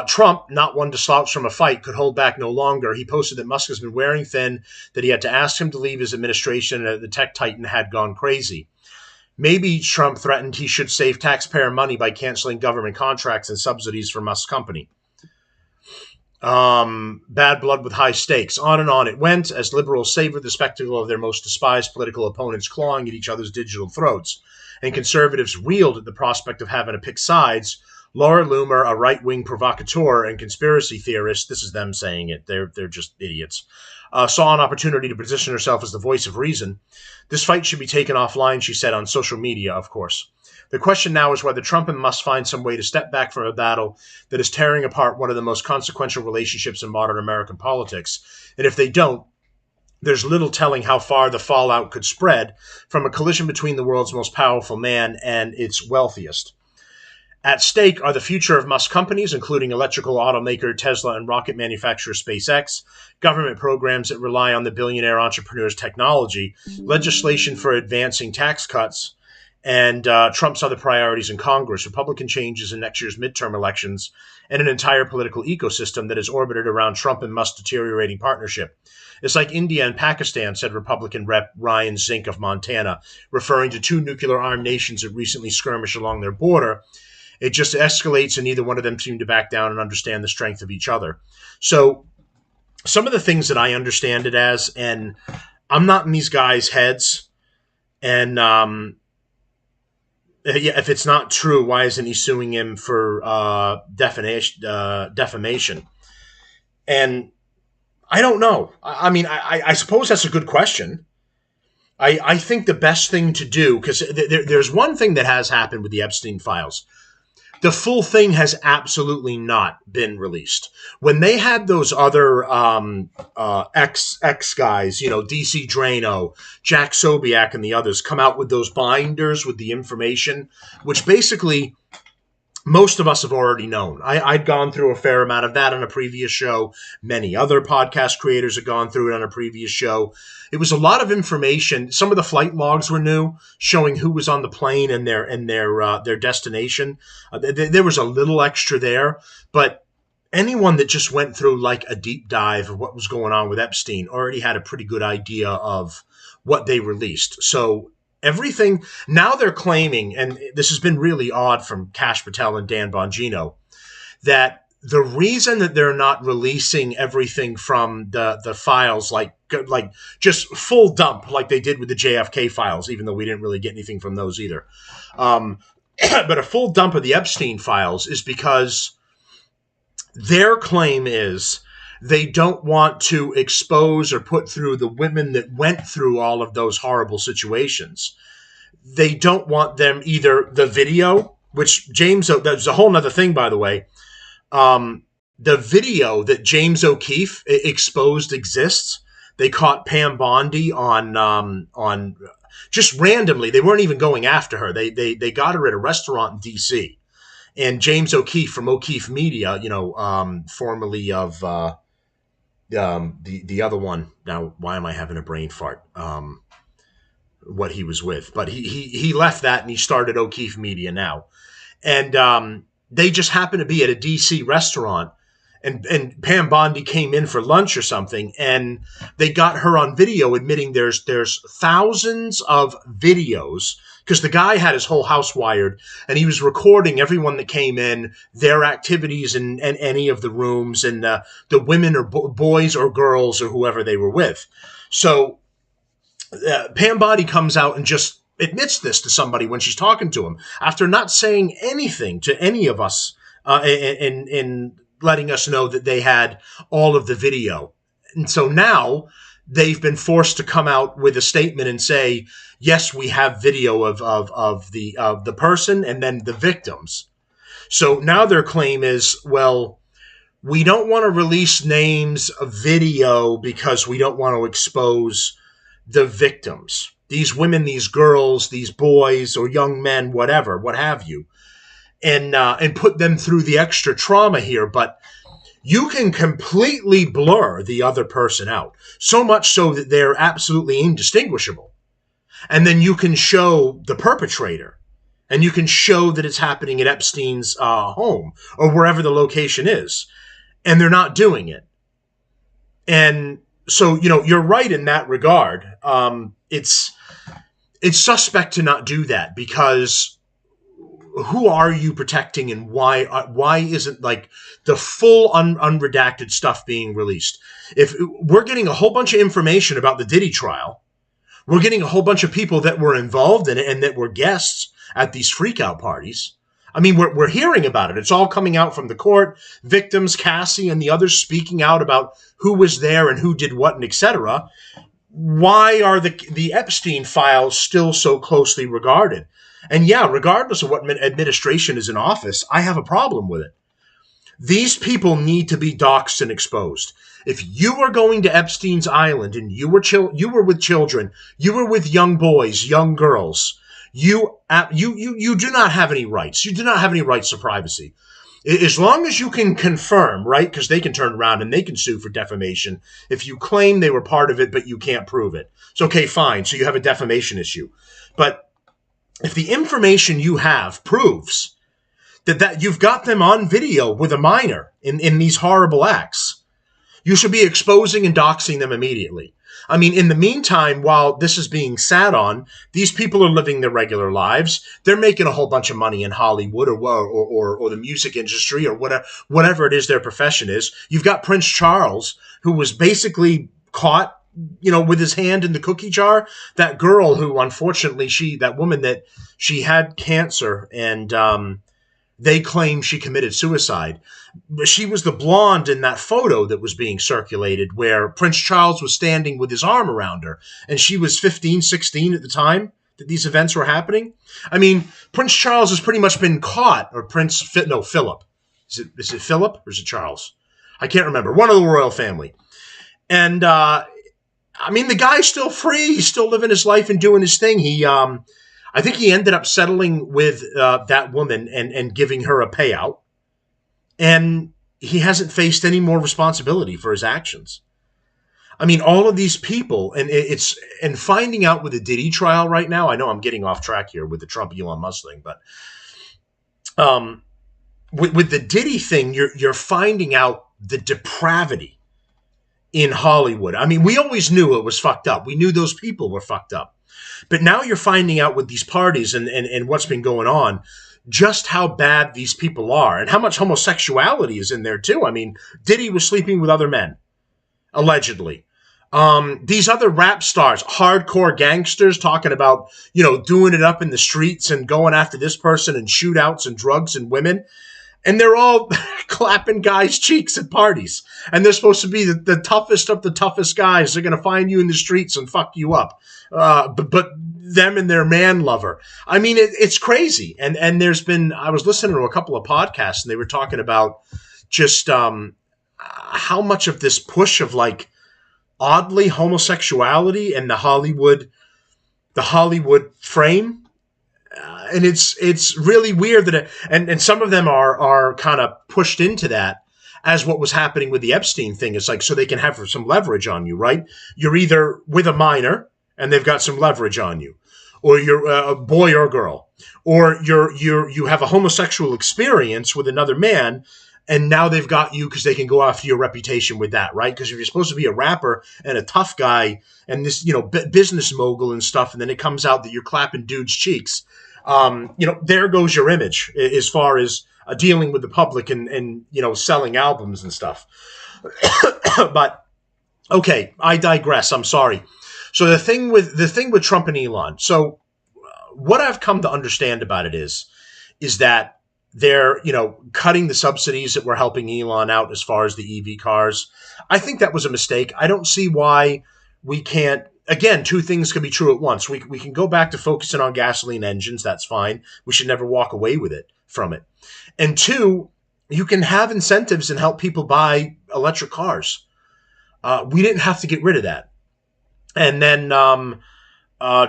Trump, not one to slouch from a fight, could hold back no longer. He posted that Musk has been wearing thin, that he had to ask him to leave his administration, and that the tech titan had gone crazy. Maybe Trump threatened he should save taxpayer money by canceling government contracts and subsidies for Musk's company. Bad blood with high stakes. On and on it went, as liberals savored the spectacle of their most despised political opponents clawing at each other's digital throats, and conservatives reeled at the prospect of having to pick sides. Laura Loomer, a right-wing provocateur and conspiracy theorist, this is them saying it, they're just idiots, saw an opportunity to position herself as the voice of reason. This fight should be taken offline, she said, on social media, of course. The question now is whether Trump and Musk find some way to step back from a battle that is tearing apart one of the most consequential relationships in modern American politics. And if they don't, there's little telling how far the fallout could spread from a collision between the world's most powerful man and its wealthiest. At stake are the future of Musk companies, including electrical automaker Tesla and rocket manufacturer SpaceX, government programs that rely on the billionaire entrepreneur's technology, legislation for advancing tax cuts, and Trump's other priorities in Congress, Republican changes in next year's midterm elections, and an entire political ecosystem that is orbited around Trump and Musk's deteriorating partnership. It's like India and Pakistan, said Republican Rep. Ryan Zink of Montana, referring to two nuclear-armed nations that recently skirmished along their border. It just escalates, and neither one of them seem to back down and understand the strength of each other. So some of the things that I understand it as, and I'm not in these guys' heads, and if it's not true, why isn't he suing him for defamation? And I don't know. I mean, I suppose that's a good question. I think the best thing to do, because there's one thing that has happened with the Epstein files. The full thing has absolutely not been released. When they had those other ex guys, DC Drano, Jack Sobiak, and the others come out with those binders with the information, which basically most of us have already known. I'd gone through a fair amount of that on a previous show. Many other podcast creators have gone through it on a previous show. It was a lot of information. Some of the flight logs were new, showing who was on the plane and their destination. There was a little extra there, but anyone that just went through like a deep dive of what was going on with Epstein already had a pretty good idea of what they released. So everything, now they're claiming, and this has been really odd from Kash Patel and Dan Bongino, that the reason that they're not releasing everything from the files, like just full dump like they did with the JFK files, even though we didn't really get anything from those either. But a full dump of the Epstein files is because their claim is they don't want to expose or put through the women that went through all of those horrible situations. They don't want them either the video, which that's a whole nother thing, by the way. The video that James O'Keefe exposed exists. They caught Pam Bondi on just randomly. They weren't even going after her. They got her at a restaurant in D.C. And James O'Keefe from O'Keefe Media, formerly of the other one. Now, why am I having a brain fart? What he was with, but he left that and he started O'Keefe Media now, and they just happened to be at a DC restaurant, and Pam Bondi came in for lunch or something, and they got her on video admitting there's thousands of videos, because the guy had his whole house wired and he was recording everyone that came in, their activities in any of the rooms, and the women or boys or girls or whoever they were with. So Pam Bondi comes out and just admits this to somebody when she's talking to him after not saying anything to any of us in letting us know that they had all of the video. And so now they've been forced to come out with a statement and say, yes, we have video of the person and then the victims. So now their claim is, well, we don't want to release names of video because we don't want to expose the victims, these women, these girls, these boys or young men, whatever, what have you, and put them through the extra trauma here. But you can completely blur the other person out, so much so that they're absolutely indistinguishable. And then you can show the perpetrator, and you can show that it's happening at Epstein's home or wherever the location is, and they're not doing it. And so, you're right in that regard. It's suspect to not do that, because who are you protecting, and why isn't like the full unredacted stuff being released? If we're getting a whole bunch of information about the Diddy trial, we're getting a whole bunch of people that were involved in it and that were guests at these freakout parties. I mean, we're hearing about it. It's all coming out from the court, victims, Cassie, and the others speaking out about who was there and who did what and etc. Why are the Epstein files still so closely regarded? And yeah, regardless of what administration is in office, I have a problem with it. These people need to be doxxed and exposed. If you were going to Epstein's Island and you were with children, you were with young boys, young girls, you do not have any rights. You do not have any rights to privacy. As long as you can confirm, right? Because they can turn around and they can sue for defamation if you claim they were part of it, but you can't prove it. It's okay, fine. So you have a defamation issue. But if the information you have proves that you've got them on video with a minor in these horrible acts, you should be exposing and doxing them immediately. I mean, in the meantime, while this is being sat on, these people are living their regular lives. They're making a whole bunch of money in Hollywood or the music industry or whatever it is their profession is. You've got Prince Charles, who was basically caught, with his hand in the cookie jar. That girl who, unfortunately, that woman that she had cancer and they claim she committed suicide. She was the blonde in that photo that was being circulated where Prince Charles was standing with his arm around her, and she was 15, 16 at the time that these events were happening. I mean, Prince Charles has pretty much been caught, or Philip. Is it Philip or is it Charles? I can't remember. One of the royal family. And, I mean, the guy's still free. He's still living his life and doing his thing. I think he ended up settling with that woman and giving her a payout. And he hasn't faced any more responsibility for his actions. I mean, all of these people, and finding out with the Diddy trial right now, I know I'm getting off track here with the Trump Elon Musk thing, but with the Diddy thing, you're finding out the depravity in Hollywood. I mean, we always knew it was fucked up. We knew those people were fucked up. But now you're finding out with these parties and what's been going on, just how bad these people are and how much homosexuality is in there too. I mean, Diddy was sleeping with other men, allegedly. These other rap stars, hardcore gangsters talking about, doing it up in the streets and going after this person and shootouts and drugs and women. And they're all clapping guys' cheeks at parties. And they're supposed to be the toughest of the toughest guys. They're going to find you in the streets and fuck you up. But them and their man lover. I mean, it's crazy. And I was listening to a couple of podcasts and they were talking about just how much of this push of like oddly homosexuality and the Hollywood frame And it's really weird that and some of them are kind of pushed into that as what was happening with the Epstein thing. It's like so they can have some leverage on you, right? You're either with a minor and they've got some leverage on you, or you're a boy or girl, or you have a homosexual experience with another man, and now they've got you because they can go after your reputation with that, right? Because if you're supposed to be a rapper and a tough guy and this, business mogul and stuff, and then it comes out that you're clapping dudes' cheeks, there goes your image as far as dealing with the public and selling albums and stuff. But okay, I digress. I'm sorry. So the thing with Trump and Elon. So what I've come to understand about it is that they're, cutting the subsidies that were helping Elon out as far as the EV cars. I think that was a mistake. I don't see why we can't. Again, two things can be true at once. We can go back to focusing on gasoline engines. That's fine. We should never walk away from it. And two, you can have incentives and help people buy electric cars. We didn't have to get rid of that. And then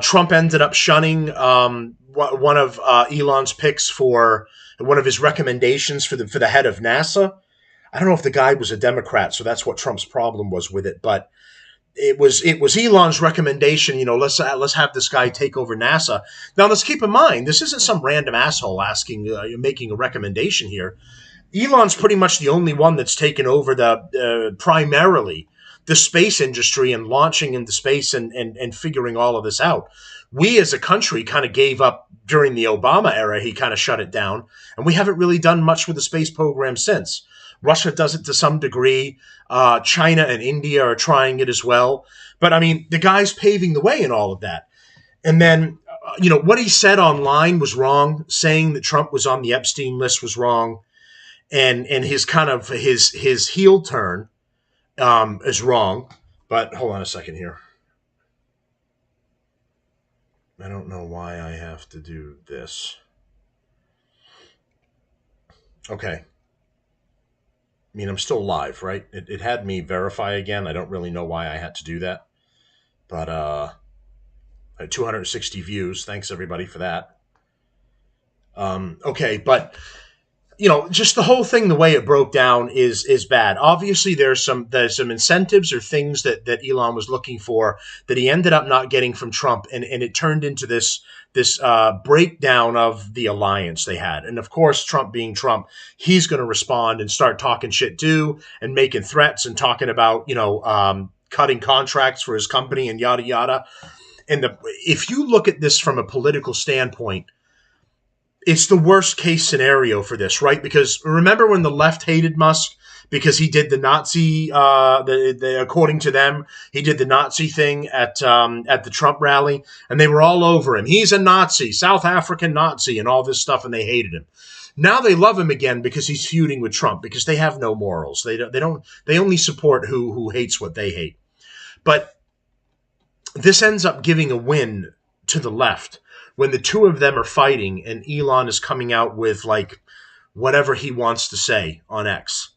Trump ended up shunning one of Elon's picks for one of his recommendations for the head of NASA. I don't know if the guy was a Democrat, so that's what Trump's problem was with it. But it was Elon's recommendation. Let's have this guy take over NASA. Now let's keep in mind this isn't some random asshole making a recommendation here. Elon's pretty much the only one that's taken over primarily the space industry and launching into space and figuring all of this out. We as a country kind of gave up during the Obama era. He kind of shut it down, and we haven't really done much with the space program since. Russia does it to some degree. China and India are trying it as well. But I mean, the guy's paving the way in all of that. And then, what he said online was wrong. Saying that Trump was on the Epstein list was wrong. And his kind of his heel turn is wrong. But hold on a second here. I don't know why I have to do this. Okay. I mean, I'm still live, right? It had me verify again. I don't really know why I had to do that. But I had 260 views. Thanks, everybody, for that. Okay, but just the whole thing, the way it broke down is bad. Obviously, there's some incentives or things that Elon was looking for that he ended up not getting from Trump, and it turned into this breakdown of the alliance they had. And of course, Trump being Trump, he's going to respond and start talking shit too, and making threats and talking about cutting contracts for his company and yada yada. And if you look at this from a political standpoint, it's the worst case scenario for this, right? Because remember when the left hated Musk because he did the Nazi, according to them, he did the Nazi thing at the Trump rally, and they were all over him. He's a Nazi, South African Nazi, and all this stuff, and they hated him. Now they love him again because he's feuding with Trump because they have no morals. They only support who hates what they hate. But this ends up giving a win to the left when the two of them are fighting and Elon is coming out with like whatever he wants to say on X.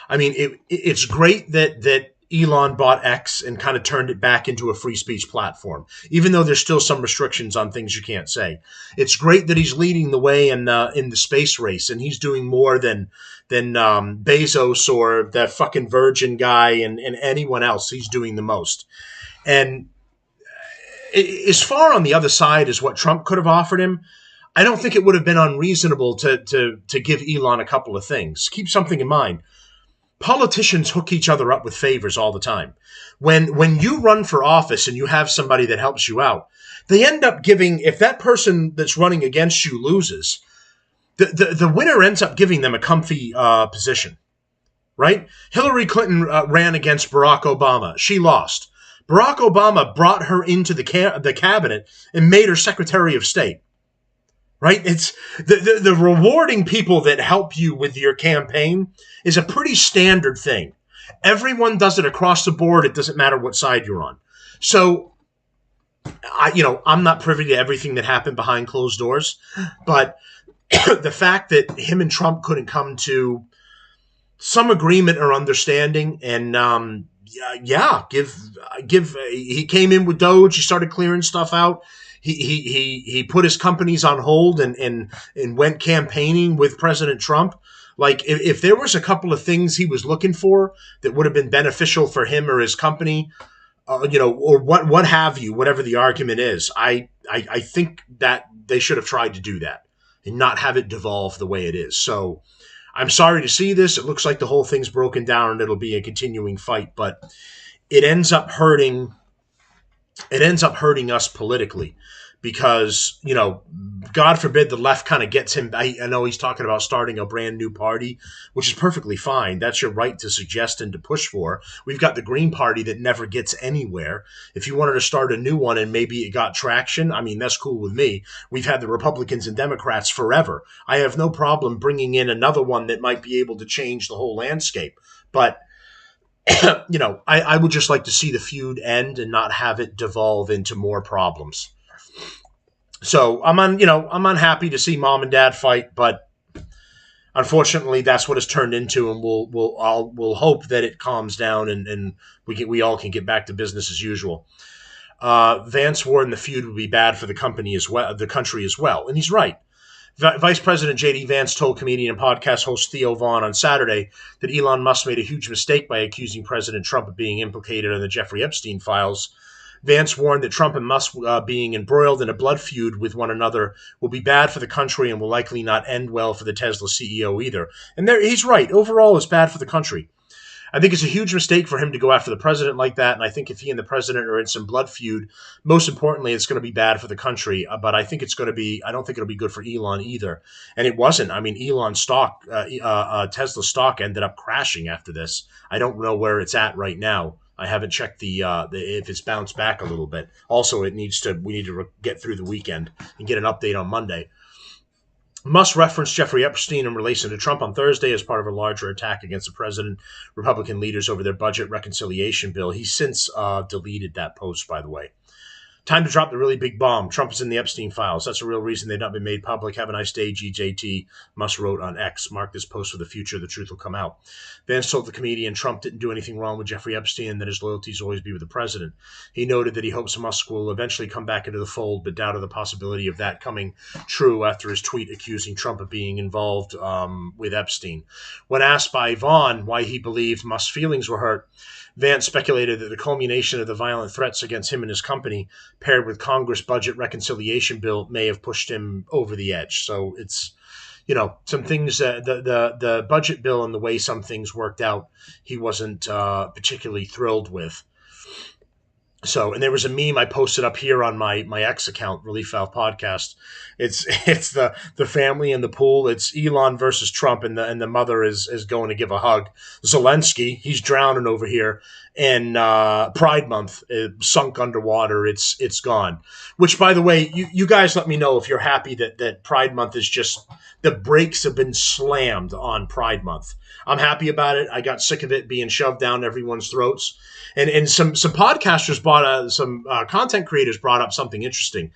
I mean, it's great that Elon bought X and kind of turned it back into a free speech platform, even though there's still some restrictions on things you can't say. It's great that he's leading the way in the space race, and he's doing more than Bezos or that fucking Virgin guy and anyone else. He's doing the most. And as far on the other side as what Trump could have offered him, I don't think it would have been unreasonable to give Elon a couple of things. Keep something in mind. Politicians hook each other up with favors all the time. When you run for office and you have somebody that helps you out, they end up giving, if that person that's running against you loses, the winner ends up giving them a comfy position, right? Hillary Clinton ran against Barack Obama. She lost. Barack Obama brought her into the cabinet and made her Secretary of State. Right? It's the rewarding people that help you with your campaign is a pretty standard thing. Everyone does it across the board. It doesn't matter what side you're on. So, I'm not privy to everything that happened behind closed doors, but the fact that him and Trump couldn't come to some agreement or understanding, and he came in with Doge. He started clearing stuff out. he put his companies on hold and went campaigning with President Trump. Like, if there was a couple of things he was looking for that would have been beneficial for him or his company, or what have you, whatever the argument is, I think that they should have tried to do that and not have it devolve the way it is. So I'm sorry to see this. It looks like the whole thing's broken down and it'll be a continuing fight, but it ends up hurting us politically because, God forbid the left kind of gets him. I know he's talking about starting a brand new party, which is perfectly fine. That's your right to suggest and to push for. We've got the Green Party that never gets anywhere. If you wanted to start a new one and maybe it got traction, I mean, that's cool with me. We've had the Republicans and Democrats forever. I have no problem bringing in another one that might be able to change the whole landscape. But I would just like to see the feud end and not have it devolve into more problems. So I'm unhappy to see mom and dad fight, but unfortunately that's what it's turned into, and we'll hope that it calms down and we all can get back to business as usual. Vance warned the feud would be bad for the country as well, and he's right. Vice President J.D. Vance told comedian and podcast host Theo Vaughn on Saturday that Elon Musk made a huge mistake by accusing President Trump of being implicated in the Jeffrey Epstein files. Vance warned that Trump and Musk being embroiled in a blood feud with one another will be bad for the country and will likely not end well for the Tesla CEO either. And he's right. Overall, it's bad for the country. I think it's a huge mistake for him to go after the president like that, and I think if he and the president are in some blood feud, most importantly, it's going to be bad for the country. But I don't think it'll be good for Elon either. And it wasn't. I mean, Elon's stock, Tesla stock ended up crashing after this. I don't know where it's at right now. I haven't checked if it's bounced back a little bit. Also, we need to get through the weekend and get an update on Monday. Musk referenced Jeffrey Epstein in relation to Trump on Thursday as part of a larger attack against the president, Republican leaders over their budget reconciliation bill. He's since deleted that post, by the way. Time to drop the really big bomb. Trump is in the Epstein files. That's a real reason they've not been made public. Have a nice day, GJT. Musk wrote on X. Mark this post for the future. The truth will come out. Vance told the comedian Trump didn't do anything wrong with Jeffrey Epstein and that his loyalties always be with the president. He noted that he hopes Musk will eventually come back into the fold, but doubted the possibility of that coming true after his tweet accusing Trump of being involved with Epstein. When asked by Vaughn why he believed Musk's feelings were hurt, Vance speculated that the culmination of the violent threats against him and his company, paired with Congress budget reconciliation bill, may have pushed him over the edge. So it's, some things, the budget bill and the way some things worked out, he wasn't particularly thrilled with. So, and there was a meme I posted up here on my X account, Relief Valve Podcast. It's the family in the pool. It's Elon versus Trump, and the mother is going to give a hug. Zelensky, he's drowning over here, and Pride Month sunk underwater. It's gone. Which, by the way, you guys let me know if you're happy that Pride Month is just, the brakes have been slammed on Pride Month. I'm happy about it. I got sick of it being shoved down everyone's throats. And some podcasters some content creators brought up something interesting.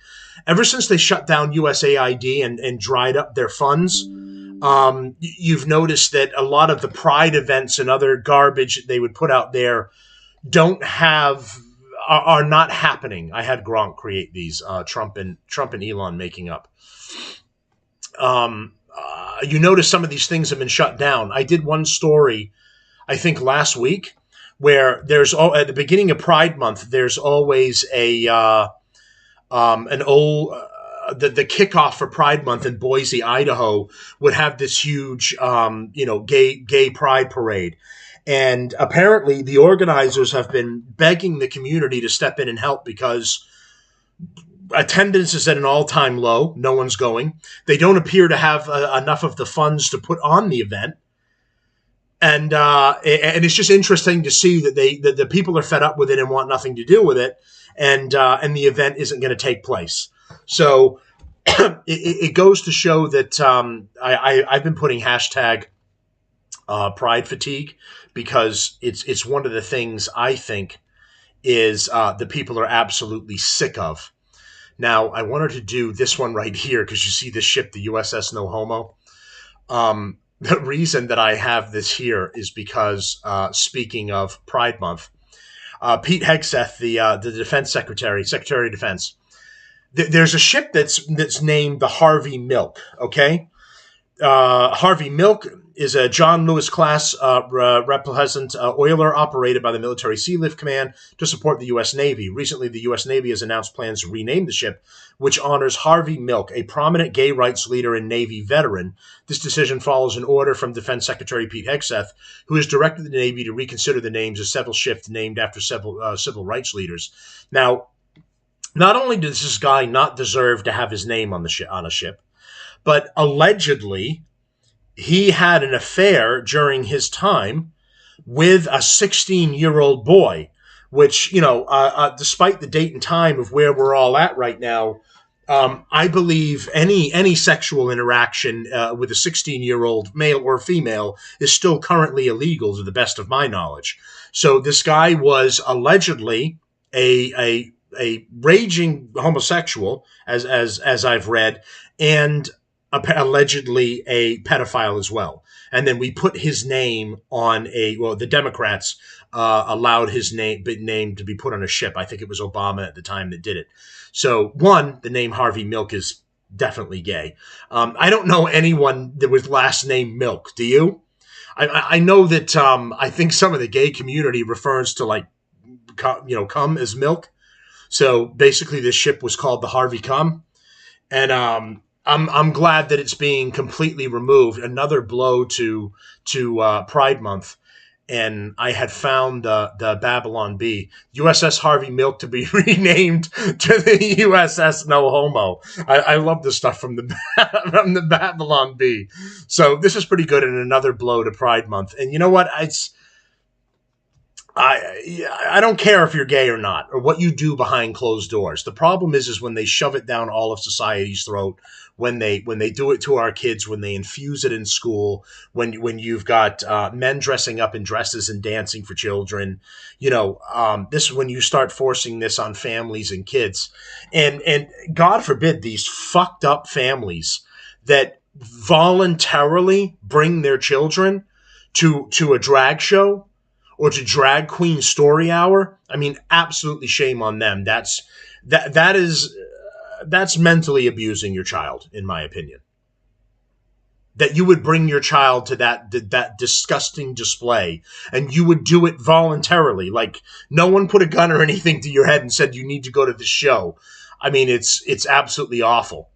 Ever since they shut down USAID and dried up their funds, you've noticed that a lot of the Pride events and other garbage that they would put out there are not happening. I had Gronk create these, Trump and Elon making up. You notice some of these things have been shut down. I did one story, I think last week, where there's at the beginning of Pride Month, there's always the kickoff for Pride Month in Boise, Idaho, would have this huge, gay pride parade. And apparently the organizers have been begging the community to step in and help because attendance is at an all-time low. No one's going. They don't appear to have enough of the funds to put on the event. And it's just interesting to see that the people are fed up with it and want nothing to do with it, and the event isn't going to take place. So it goes to show that I've been putting hashtag pride fatigue because it's one of the things I think is the people are absolutely sick of. Now, I wanted to do this one right here because you see this ship, the USS No Homo. The reason that I have this here is because, speaking of Pride Month, Pete Hegseth, the Defense Secretary of Defense, there's a ship that's named the Harvey Milk. Okay, Harvey Milk is a John Lewis class repellent oiler operated by the Military Sealift Command to support the U.S. Navy. Recently, the U.S. Navy has announced plans to rename the ship, which honors Harvey Milk, a prominent gay rights leader and Navy veteran. This decision follows an order from Defense Secretary Pete Hegseth, who has directed the Navy to reconsider the names of several ships named after several civil rights leaders. Now, not only does this guy not deserve to have his name on a ship, but allegedly he had an affair during his time with a 16-year-old boy, which, despite the date and time of where we're all at right now, I believe any sexual interaction with a 16-year-old male or female is still currently illegal to the best of my knowledge. So this guy was allegedly a raging homosexual, as I've read, and allegedly a pedophile as well. And then we put his name on the Democrats allowed his name to be put on a ship. I think it was Obama at the time that did it. So the name Harvey Milk is definitely gay. I don't know anyone that with last name Milk. Do you? I know that I think some of the gay community refers to cum as milk. So basically this ship was called the Harvey Cum. And I'm glad that it's being completely removed. Another blow to Pride Month, and I had found the Babylon Bee, USS Harvey Milk, to be renamed to the USS No Homo. I love this stuff from the Babylon Bee. So this is pretty good, and another blow to Pride Month. And you know what? I don't care if you're gay or not, or what you do behind closed doors. The problem is when they shove it down all of society's throat, when they do it to our kids, when they infuse it in school, when you've got men dressing up in dresses and dancing for children, this is when you start forcing this on families and kids, and God forbid these fucked up families that voluntarily bring their children to a drag show or to drag queen story hour. I mean, absolutely shame on them. That's mentally abusing your child, in my opinion. That you would bring your child to that disgusting display, and you would do it voluntarily. Like, no one put a gun or anything to your head and said you need to go to this show. I mean, it's absolutely awful.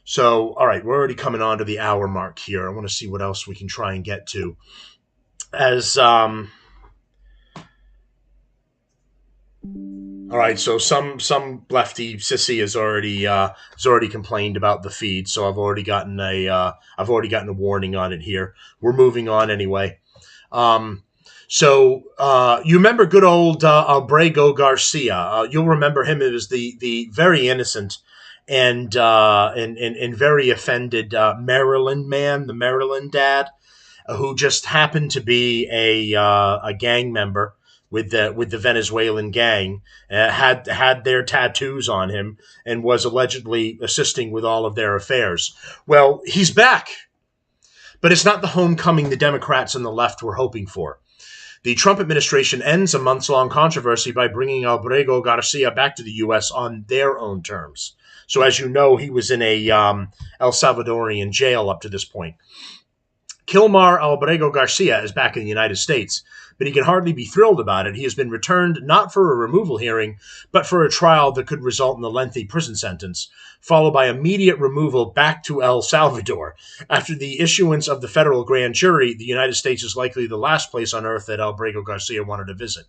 So, all right, we're already coming on to the hour mark here. I want to see what else we can try and get to. All right, so some lefty sissy has already complained about the feed, so I've already gotten a warning on it here. We're moving on anyway. So you remember good old Albrego Garcia? You'll remember him as the very innocent and very offended Maryland man, the Maryland dad, who just happened to be a gang member with the Venezuelan gang, had their tattoos on him, and was allegedly assisting with all of their affairs. Well, he's back, but it's not the homecoming the Democrats and the left were hoping for. The Trump administration ends a months-long controversy by bringing Albrego Garcia back to the U.S. on their own terms. So as you know, he was in a El Salvadorian jail up to this point. Kilmar Albrego Garcia is back in the United States, but he can hardly be thrilled about it. He has been returned not for a removal hearing, but for a trial that could result in a lengthy prison sentence, followed by immediate removal back to El Salvador. After the issuance of the federal grand jury, the United States is likely the last place on earth that Albrego Garcia wanted to visit.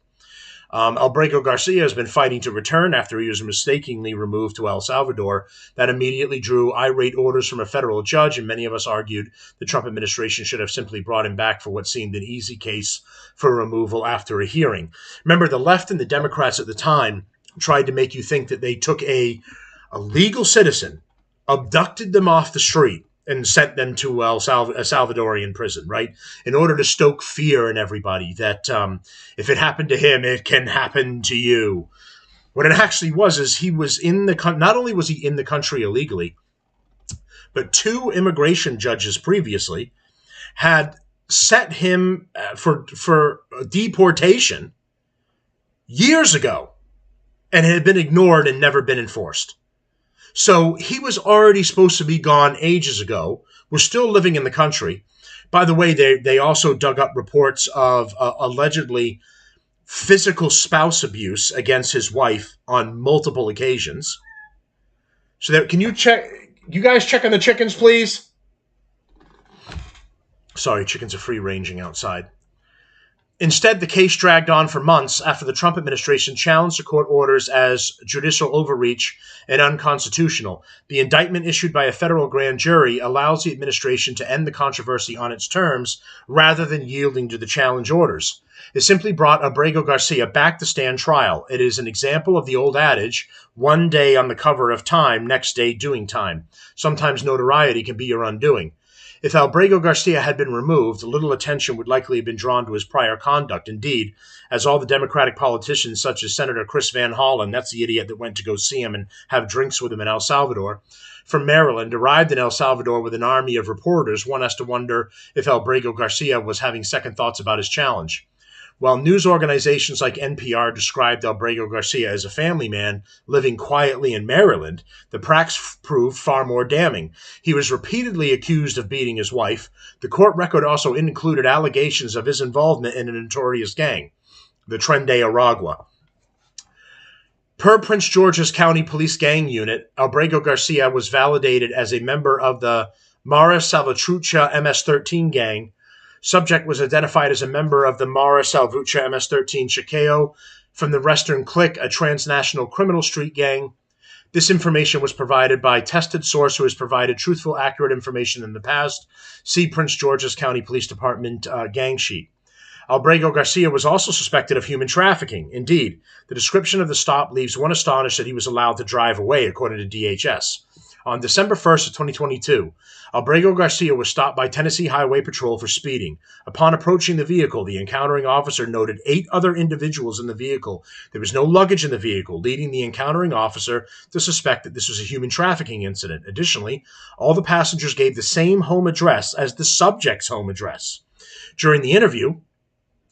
Albrego Garcia has been fighting to return after he was mistakenly removed to El Salvador. That immediately drew irate orders from a federal judge, and many of us argued the Trump administration should have simply brought him back for what seemed an easy case for removal after a hearing. Remember, the left and the Democrats at the time tried to make you think that they took a legal citizen, abducted them off the street, and sent them to a Salvadorian prison, right? In order to stoke fear in everybody that if it happened to him, it can happen to you. What it actually was is he was not only was he in the country illegally, but 2 immigration judges previously had set him for deportation years ago, and it had been ignored and never been enforced. So he was already supposed to be gone ages ago, was still living in the country. By the way, they also dug up reports of allegedly physical spouse abuse against his wife on multiple occasions. So can you guys check on the chickens, please? Sorry, chickens are free ranging outside. Instead, the case dragged on for months after the Trump administration challenged the court orders as judicial overreach and unconstitutional. The indictment issued by a federal grand jury allows the administration to end the controversy on its terms rather than yielding to the challenge orders. It simply brought Abrego Garcia back to stand trial. It is an example of the old adage, one day on the cover of Time, next day doing time. Sometimes notoriety can be your undoing. If Abrego Garcia had been removed, little attention would likely have been drawn to his prior conduct. Indeed, as all the Democratic politicians such as Senator Chris Van Hollen, that's the idiot that went to go see him and have drinks with him in El Salvador, from Maryland, arrived in El Salvador with an army of reporters, one has to wonder if Abrego Garcia was having second thoughts about his challenge. While news organizations like NPR described Abrego Garcia as a family man living quietly in Maryland, the facts proved far more damning. He was repeatedly accused of beating his wife. The court record also included allegations of his involvement in a notorious gang, the Tren de Aragua. Per Prince George's County Police Gang Unit, Abrego Garcia was validated as a member of the Mara Salvatrucha MS-13 gang. Subject was identified as a member of the Mara Salvatrucha MS-13 Chicao from the Western Clique, a transnational criminal street gang. This information was provided by a tested source who has provided truthful, accurate information in the past. See Prince George's County Police Department gang sheet. Abrego Garcia was also suspected of human trafficking. Indeed, the description of the stop leaves one astonished that he was allowed to drive away, according to DHS. On December 1st of 2022, Abrego Garcia was stopped by Tennessee Highway Patrol for speeding. Upon approaching the vehicle, the encountering officer noted 8 other individuals in the vehicle. There was no luggage in the vehicle, leading the encountering officer to suspect that this was a human trafficking incident. Additionally, all the passengers gave the same home address as the subject's home address. During the interview,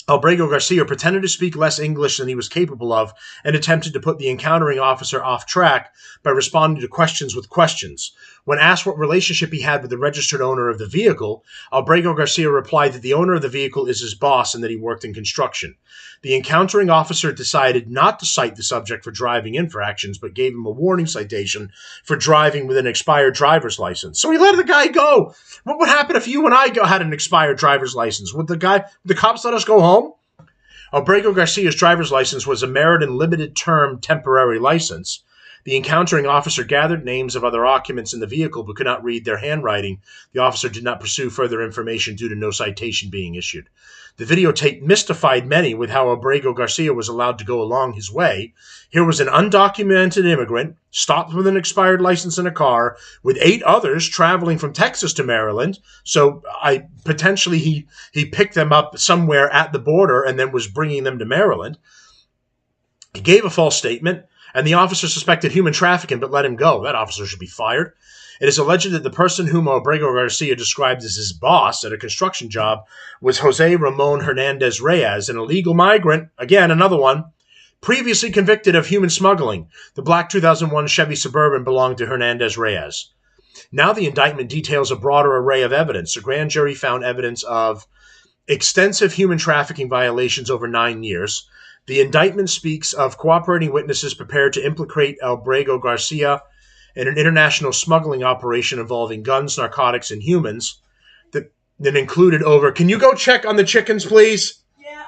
Abrego Garcia pretended to speak less English than he was capable of and attempted to put the encountering officer off track by responding to questions with questions. When asked what relationship he had with the registered owner of the vehicle, Abrego Garcia replied that the owner of the vehicle is his boss and that he worked in construction. The encountering officer decided not to cite the subject for driving infractions, but gave him a warning citation for driving with an expired driver's license. So he let the guy go. What would happen if you and I had an expired driver's license? Would the cops let us go home? Abrego Garcia's driver's license was a merit and limited term temporary license. The encountering officer gathered names of other occupants in the vehicle but could not read their handwriting. The officer did not pursue further information due to no citation being issued. The videotape mystified many with how Abrego Garcia was allowed to go along his way. Here was an undocumented immigrant, stopped with an expired license in a car, with 8 others traveling from Texas to Maryland. So potentially he picked them up somewhere at the border and then was bringing them to Maryland. He gave a false statement, and the officer suspected human trafficking but let him go. That officer should be fired. It is alleged that the person whom Abrego Garcia described as his boss at a construction job was Jose Ramon Hernandez Reyes, an illegal migrant, again, another one, previously convicted of human smuggling. The black 2001 Chevy Suburban belonged to Hernandez Reyes. Now the indictment details a broader array of evidence. The grand jury found evidence of extensive human trafficking violations over 9 years. The indictment speaks of cooperating witnesses prepared to implicate Abrego Garcia in an international smuggling operation involving guns, narcotics, and humans that included over... Can you go check on the chickens, please? Yeah.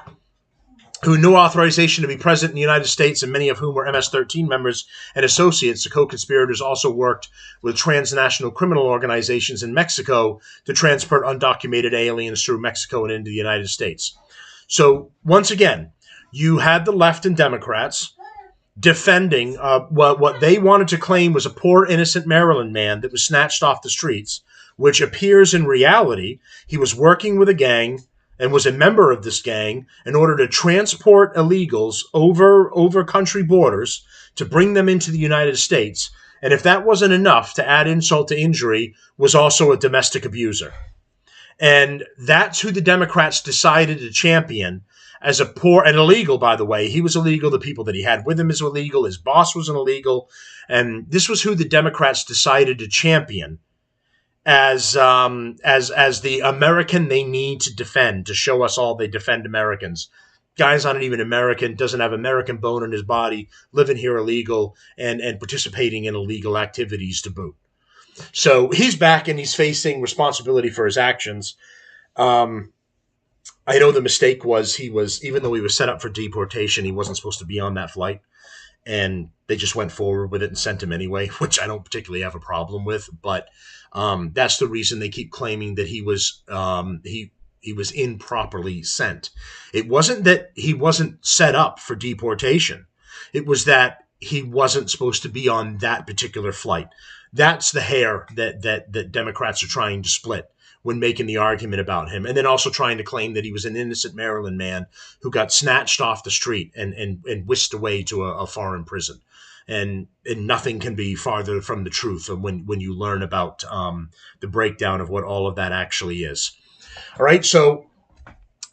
Who no authorization to be present in the United States, and many of whom were MS-13 members and associates. The co-conspirators also worked with transnational criminal organizations in Mexico to transport undocumented aliens through Mexico and into the United States. So, once again, you had the left and Democrats defending what they wanted to claim was a poor, innocent Maryland man that was snatched off the streets, which appears in reality he was working with a gang and was a member of this gang in order to transport illegals over country borders to bring them into the United States. And if that wasn't enough to add insult to injury, was also a domestic abuser. And that's who the Democrats decided to champion as a poor and illegal, by the way. He was illegal. The people that he had with him is illegal. His boss was an illegal. And this was who the Democrats decided to champion as the American they need to defend, to show us all they defend Americans. Guy's not even American, doesn't have American bone in his body, living here illegal and participating in illegal activities to boot. So he's back and he's facing responsibility for his actions. I know the mistake was even though he was set up for deportation, he wasn't supposed to be on that flight. And they just went forward with it and sent him anyway, which I don't particularly have a problem with. But that's the reason they keep claiming that he was improperly sent. It wasn't that he wasn't set up for deportation. It was that he wasn't supposed to be on that particular flight. That's the hair that Democrats are trying to split when making the argument about him, and then also trying to claim that he was an innocent Maryland man who got snatched off the street and whisked away to a foreign prison. And nothing can be farther from the truth when you learn about the breakdown of what all of that actually is. All right, so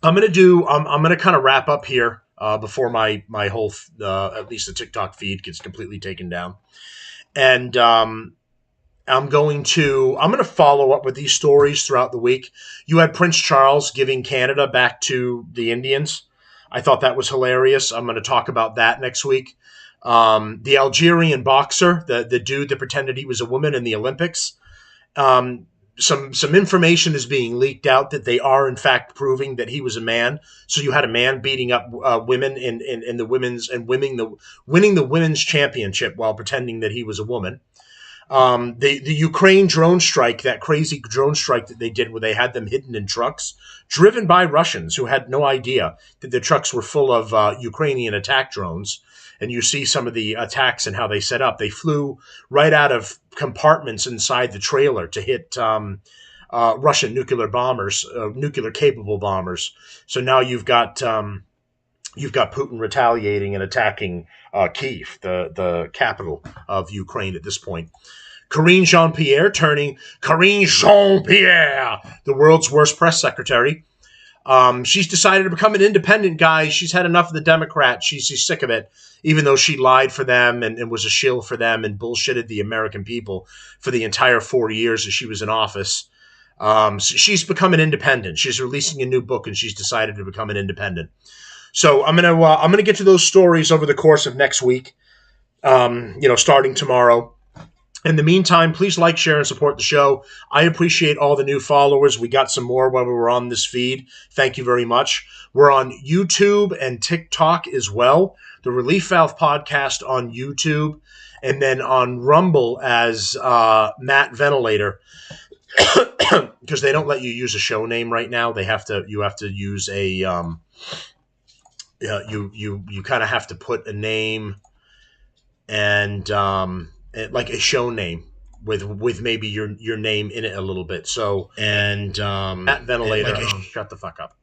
I'm gonna kind of wrap up here before my whole at least the TikTok feed gets completely taken down, and I'm going to follow up with these stories throughout the week. You had Prince Charles giving Canada back to the Indians. I thought that was hilarious. I'm going to talk about that next week. The Algerian boxer, the dude that pretended he was a woman in the Olympics. Some information is being leaked out that they are in fact proving that he was a man. So you had a man beating up women in the women's and winning the women's championship while pretending that he was a woman. The Ukraine drone strike, that crazy drone strike that they did where they had them hidden in trucks, driven by Russians who had no idea that the trucks were full of Ukrainian attack drones. And you see some of the attacks and how they set up. They flew right out of compartments inside the trailer to hit Russian nuclear bombers, nuclear-capable bombers. So now you've got Putin retaliating and attacking Kyiv, the capital of Ukraine at this point. Karine Jean-Pierre, the world's worst press secretary. She's decided to become an independent, guy. She's had enough of the Democrats. She's sick of it, even though she lied for them and was a shill for them and bullshitted the American people for the entire 4 years that she was in office. So she's become an independent. She's releasing a new book and she's decided to become an independent. So I'm gonna get to those stories over the course of next week. Starting tomorrow. In the meantime, please like, share, and support the show. I appreciate all the new followers. We got some more while we were on this feed. Thank you very much. We're on YouTube and TikTok as well. The Relief Valve Podcast on YouTube, and then on Rumble as Matt Ventilator, because they don't let you use a show name right now. You have to use a you kind of have to put a name and like a show name with maybe your name in it a little bit. So Matt Ventilator, shut the fuck up.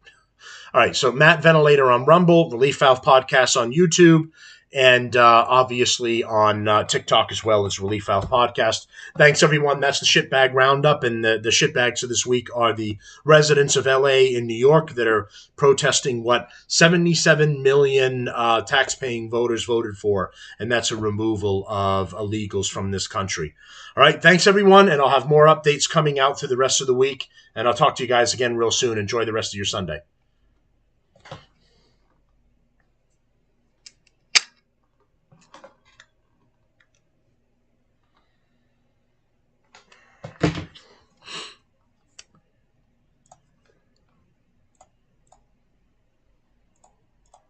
All right, so Matt Ventilator on Rumble, Relief Valve Podcast on YouTube, and obviously on TikTok as well as Relief Valve Podcast. Thanks, everyone. That's the Shitbag Roundup, and the shitbags of this week are the residents of L.A. and New York that are protesting what 77 million tax-paying voters voted for, and that's a removal of illegals from this country. All right, thanks, everyone, and I'll have more updates coming out through the rest of the week, and I'll talk to you guys again real soon. Enjoy the rest of your Sunday.